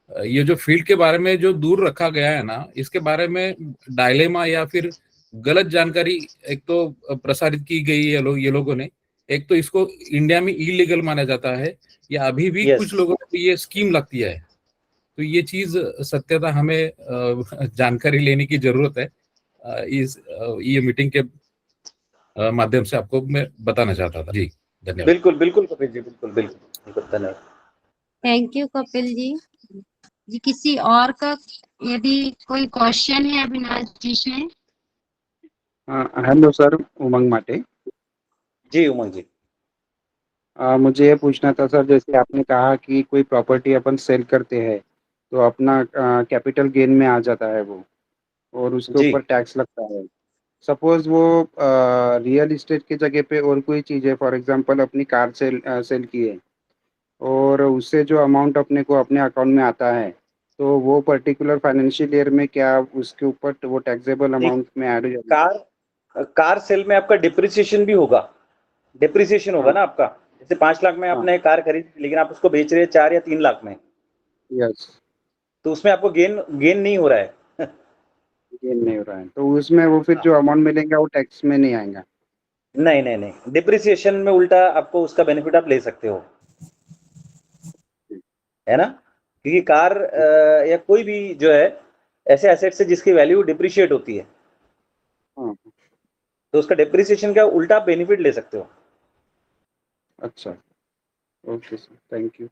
ये जो फील्ड के बारे में जो दूर रखा गया है ना, इसके बारे में डायलेमा या फिर गलत जानकारी एक तो प्रसारित की गई है ये लोगों ने। एक तो इसको इंडिया में इलीगल माना जाता है, या अभी भी यस। कुछ लोगों को ये स्कीम लगती है। तो ये चीज सत्यता हमें जानकारी लेने की जरूरत है। इस ये मीटिंग के माध्यम से आपको मैं बताना चाहता था। जी धन्यवाद। बिल्कुल बिल्कुल कपिल जी, बिल्कुल बिल्कुल बिल्कुल, धन्यवाद। Thank you Kapil ji. जी, किसी और का यदि कोई क्वेश्चन है अविनाश जी से? हेलो सर, उमंग माटे। जी उमंग जी। मुझे ये पूछना था सर, जैसे आपने कहा कि कोई प्रॉपर्टी अपन सेल करते हैं तो अपना कैपिटल गेन में आ जाता है वो, और उसके जी ऊपर टैक्स लगता है। सपोज वो रियल इस्टेट की जगह पे और कोई चीज़ है, फॉर एग्जांपल अपनी कार सेल की है, और उससे जो अमाउंट अपने को अपने अकाउंट में आता है, तो वो पर्टिकुलर फाइनेंशियल ईयर में क्या उसके ऊपर वो टैक्सेबल एक अमाउंट में ऐड हो जाएगा? कार सेल में आपका डिप्रिसिएशन भी होगा। डिप्रिसिएशन होगा हाँ, ना आपका। जैसे 5 लाख में हाँ, आपने कार खरीदी, लेकिन आप उसको बेच रहे हैं 4 या 3 लाख में, यस। तो उसमें आपको गेन नहीं हो रहा है। गेन नहीं हो रहा है, तो उसमें वो फिर जो अमाउंट मिलेगा वो टैक्स में नहीं आएगा। नहीं नहीं नहीं, डिप्रिसिएशन में उल्टा आपको उसका बेनिफिट आप ले सकते हो, है ना। क्योंकि कार या कोई भी जो है ऐसे एसेट से जिसकी वैल्यू डिप्रिशिएट होती है, हाँ, तो उसका डिप्रिसिएशन का उल्टा आप बेनिफिट ले सकते हो। अच्छा, okay sir, thank you.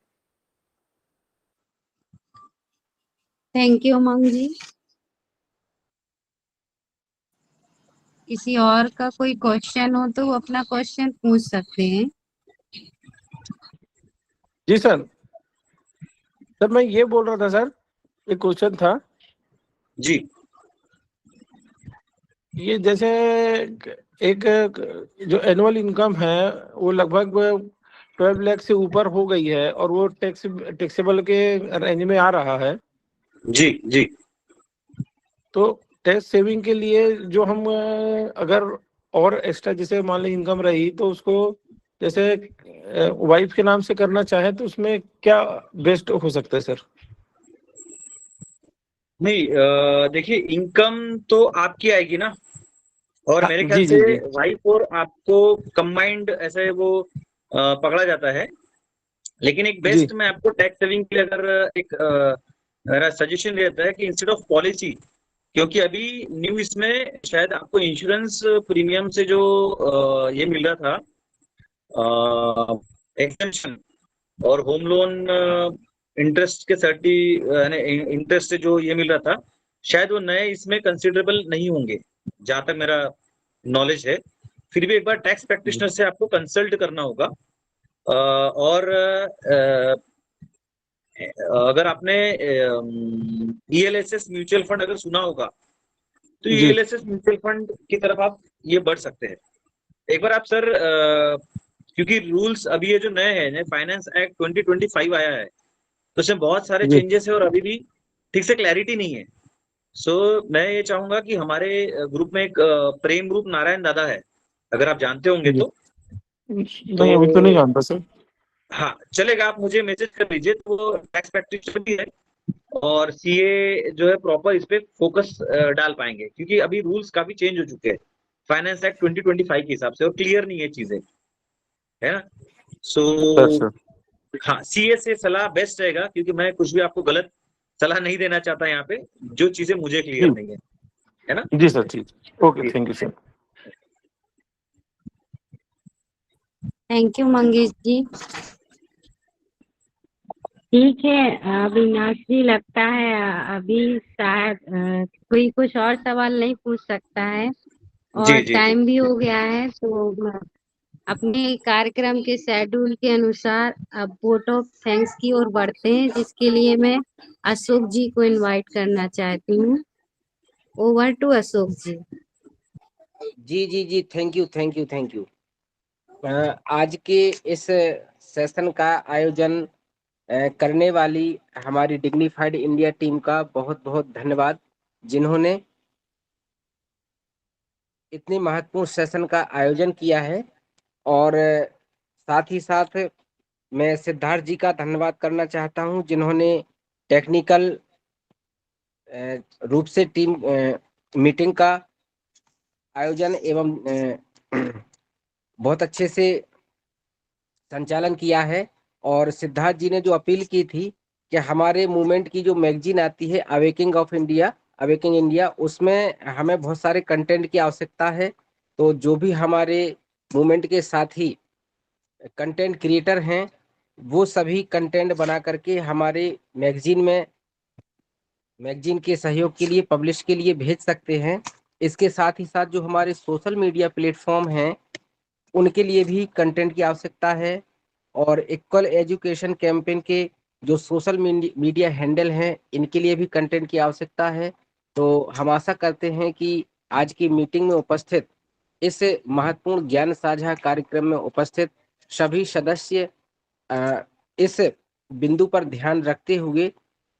Thank you Umang ji. किसी और का कोई क्वेश्चन हो तो वो अपना क्वेश्चन पूछ सकते हैं। जी सर। सर मैं ये बोल रहा था सर, एक क्वेश्चन था। जी ये जैसे एक जो एनुअल इनकम है वो लगभग 12 लाख से ऊपर हो गई है और वो टैक्सेबल के रेंज में आ रहा है, जी जी। तो टैक्स सेविंग के लिए जो हम अगर और एक्स्ट्रा जैसे मान ली इनकम रही तो उसको जैसे वाइफ के नाम से करना चाहे तो उसमें क्या बेस्ट हो सकता है सर? नहीं, देखिए इनकम तो आपकी आएगी ना, और हाँ, मेरे ख्याल जी से जी जी वाइफ और आपको कंबाइंड ऐसे वो पकड़ा जाता है। लेकिन एक जी बेस्ट मैं आपको टैक्स सेविंग के लिए अगर एक मेरा सजेशन रहता है कि इंस्टेड ऑफ पॉलिसी, क्योंकि अभी न्यू इसमें शायद आपको इंश्योरेंस प्रीमियम से जो ये मिल रहा था एक्सेंशन, और होम लोन इंटरेस्ट के इंटरेस्ट से जो ये मिल रहा था, शायद वो नए इसमें कंसिडरेबल नहीं होंगे, जहां तक मेरा नॉलेज है। फिर भी एक बार टैक्स प्रैक्टिशनर से आपको कंसल्ट करना होगा। और अगर आपने ईएलएसएस म्यूचुअल फंड अगर सुना होगा, तो जी ईएलएसएस म्यूचुअल फंड की तरफ आप ये बढ़ सकते हैं। एक बार आप सर, क्योंकि रूल्स अभी ये जो नए हैं, फाइनेंस एक्ट 2025 आया है, तो इसमें बहुत सारे जी चेंजेस है और अभी भी ठीक से क्लैरिटी नहीं है। सो मैं ये चाहूंगा कि हमारे ग्रुप में एक प्रेम रूप नारायण दादा है, अगर आप जानते होंगे जी। नहीं, अभी तो नहीं तो जानता सर। हाँ चलेगा, आप मुझे मैसेज कर दीजिए। तो वो टैक्स प्रैक्टिशनर भी है और सीए जो है प्रॉपर इस पे फोकस डाल पाएंगे, क्योंकि अभी रूल्स काफी चेंज हो चुके हैं फाइनेंस एक्ट 2025 के हिसाब से, और क्लियर नहीं है चीजें, है ना। सो सर सर हाँ, सीए से सलाह बेस्ट रहेगा, क्योंकि मैं कुछ भी आपको गलत सलाह नहीं देना चाहता यहाँ पे, जो चीजें मुझे क्लियर नहीं है ना। जी सर, ठीक, okay, thank you sir. Thank you Mangesh ji. ठीक है, अविनाश जी, लगता है अभी शायद कोई कुछ और सवाल नहीं पूछ सकता है और जी जी जी। टाइम भी हो गया है, तो अपने कार्यक्रम के शेड्यूल के अनुसार अब वोट ऑफ थैंक्स की ओर बढ़ते हैं, जिसके लिए मैं अशोक जी को इनवाइट करना चाहती हूँ। Over to Ashok ji. जी जी जी, thank you thank you thank you. आज के इस सेशन का आयोजन करने वाली हमारी डिग्निफाइड इंडिया टीम का बहुत बहुत धन्यवाद, जिन्होंने इतने महत्वपूर्ण सेशन का आयोजन किया है। और साथ ही साथ मैं सिद्धार्थ जी का धन्यवाद करना चाहता हूं, जिन्होंने टेक्निकल रूप से टीम मीटिंग का आयोजन एवं बहुत अच्छे से संचालन किया है। और सिद्धार्थ जी ने जो अपील की थी कि हमारे मूवमेंट की जो मैगजीन आती है awaking of India, awaking India, उसमें हमें बहुत सारे कंटेंट की आवश्यकता है। तो जो भी हमारे मूवमेंट के साथी कंटेंट क्रिएटर हैं, वो सभी कंटेंट बना करके हमारे मैगजीन के सहयोग के लिए, पब्लिश के लिए भेज सकते हैं। इसके साथ ही साथ जो हमारे सोशल मीडिया प्लेटफॉर्म हैं उनके लिए भी कंटेंट की आवश्यकता है, और इक्वल एजुकेशन कैंपेन के जो सोशल मीडिया हैंडल हैं इनके लिए भी कंटेंट की आवश्यकता है। तो हम आशा करते हैं कि आज की मीटिंग में उपस्थित इस महत्वपूर्ण ज्ञान साझा कार्यक्रम में उपस्थित सभी सदस्य इस बिंदु पर ध्यान रखते हुए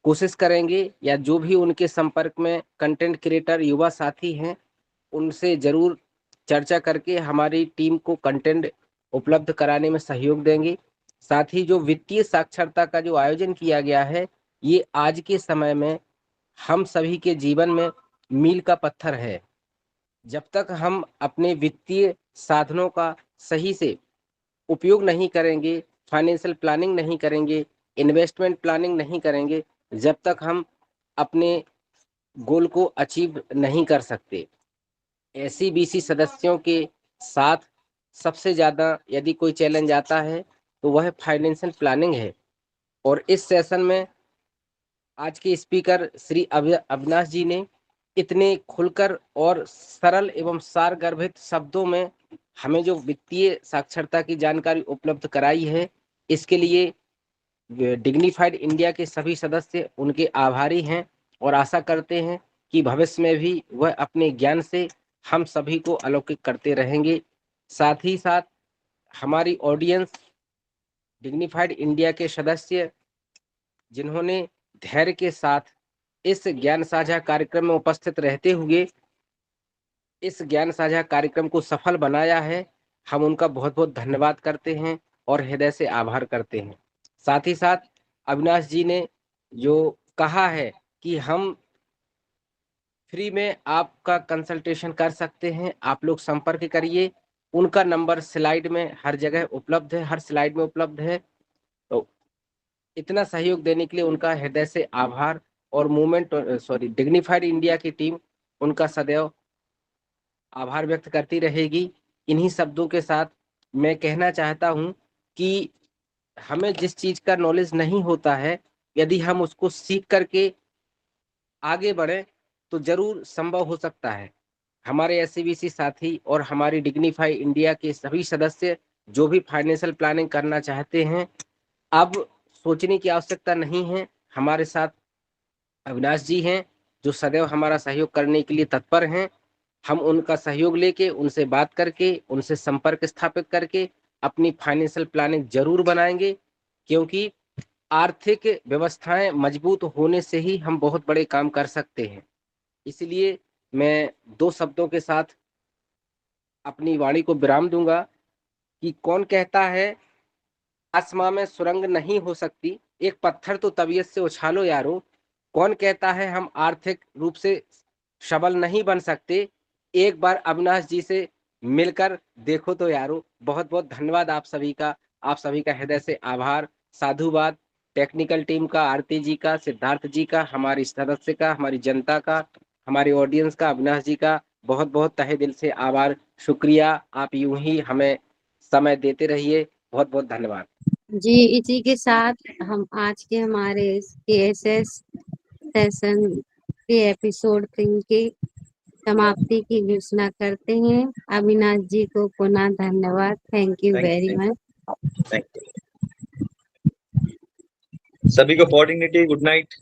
कोशिश करेंगे, या जो भी उनके संपर्क में कंटेंट क्रिएटर युवा साथी हैं उनसे जरूर चर्चा करके हमारी टीम को कंटेंट उपलब्ध कराने में सहयोग देंगे। साथ ही जो वित्तीय साक्षरता का जो आयोजन किया गया है ये आज के समय में हम सभी के जीवन में मील का पत्थर है। जब तक हम अपने वित्तीय साधनों का सही से उपयोग नहीं करेंगे, फाइनेंशियल प्लानिंग नहीं करेंगे, इन्वेस्टमेंट प्लानिंग नहीं करेंगे, जब तक हम अपने गोल को अचीव नहीं कर सकते। एसईबीसी सदस्यों के साथ सबसे ज़्यादा यदि कोई चैलेंज आता है तो वह फाइनेंशियल प्लानिंग है। और इस सेशन में आज के स्पीकर श्री अविनाश जी ने इतने खुलकर और सरल एवं सारगर्भित शब्दों में हमें जो वित्तीय साक्षरता की जानकारी उपलब्ध कराई है, इसके लिए डिग्निफाइड इंडिया के सभी सदस्य उनके आभारी हैं और आशा करते हैं कि भविष्य में भी वह अपने ज्ञान से हम सभी को अलौकिक करते रहेंगे। साथ ही साथ हमारी ऑडियंस डिग्निफाइड इंडिया के सदस्य जिन्होंने धैर्य के साथ इस ज्ञान साझा कार्यक्रम में उपस्थित रहते हुए इस ज्ञान साझा कार्यक्रम को सफल बनाया है, हम उनका बहुत बहुत धन्यवाद करते हैं और हृदय से आभार करते हैं। साथ ही साथ अविनाश जी ने जो कहा है कि हम फ्री में आपका कंसल्टेशन कर सकते हैं, आप लोग संपर्क करिए। उनका नंबर स्लाइड में हर जगह उपलब्ध है, हर स्लाइड में उपलब्ध है। तो इतना सहयोग देने के लिए उनका हृदय से आभार, और डिग्निफाइड इंडिया की टीम उनका सदैव आभार व्यक्त करती रहेगी। इन्हीं शब्दों के साथ मैं कहना चाहता हूं कि हमें जिस चीज का नॉलेज नहीं होता है, यदि हम उसको सीख करके आगे बढ़े तो जरूर संभव हो सकता है। हमारे एससीबीसी साथी और हमारी डिग्निफाई इंडिया के सभी सदस्य जो भी फाइनेंशियल प्लानिंग करना चाहते हैं, अब सोचने की आवश्यकता नहीं है। हमारे साथ अविनाश जी हैं जो सदैव हमारा सहयोग करने के लिए तत्पर हैं। हम उनका सहयोग लेके, उनसे बात करके, उनसे संपर्क स्थापित करके अपनी फाइनेंशियल प्लानिंग जरूर बनाएंगे, क्योंकि आर्थिक व्यवस्थाएं मजबूत होने से ही हम बहुत बड़े काम कर सकते हैं। इसलिए मैं दो शब्दों के साथ अपनी वाणी को विराम दूंगा कि कौन कहता है आसमां में सुरंग नहीं हो सकती, एक पत्थर तो तबीयत से उछालो यारो। कौन कहता है हम आर्थिक रूप से सबल नहीं बन सकते, एक बार अविनाश जी से मिलकर देखो तो यारो। बहुत बहुत धन्यवाद आप सभी का, आप सभी का हृदय से आभार, साधुवाद। टेक्निकल टीम का, आरती जी का, सिद्धार्थ जी का, हमारी सदस्य का, हमारी जनता का, हमारी ऑडियंस का, अविनाश जी का बहुत बहुत तहे दिल से आभार, शुक्रिया। आप यूं ही हमें समय देते रहिए। बहुत बहुत धन्यवाद जी। इसी के साथ हम आज के हमारे केएसएस सेशन के एपिसोड 3 की समाप्ति की घोषणा करते हैं। अविनाश जी को पुनः धन्यवाद। Thank you very much. Thank you सभी को। For dignity, good night.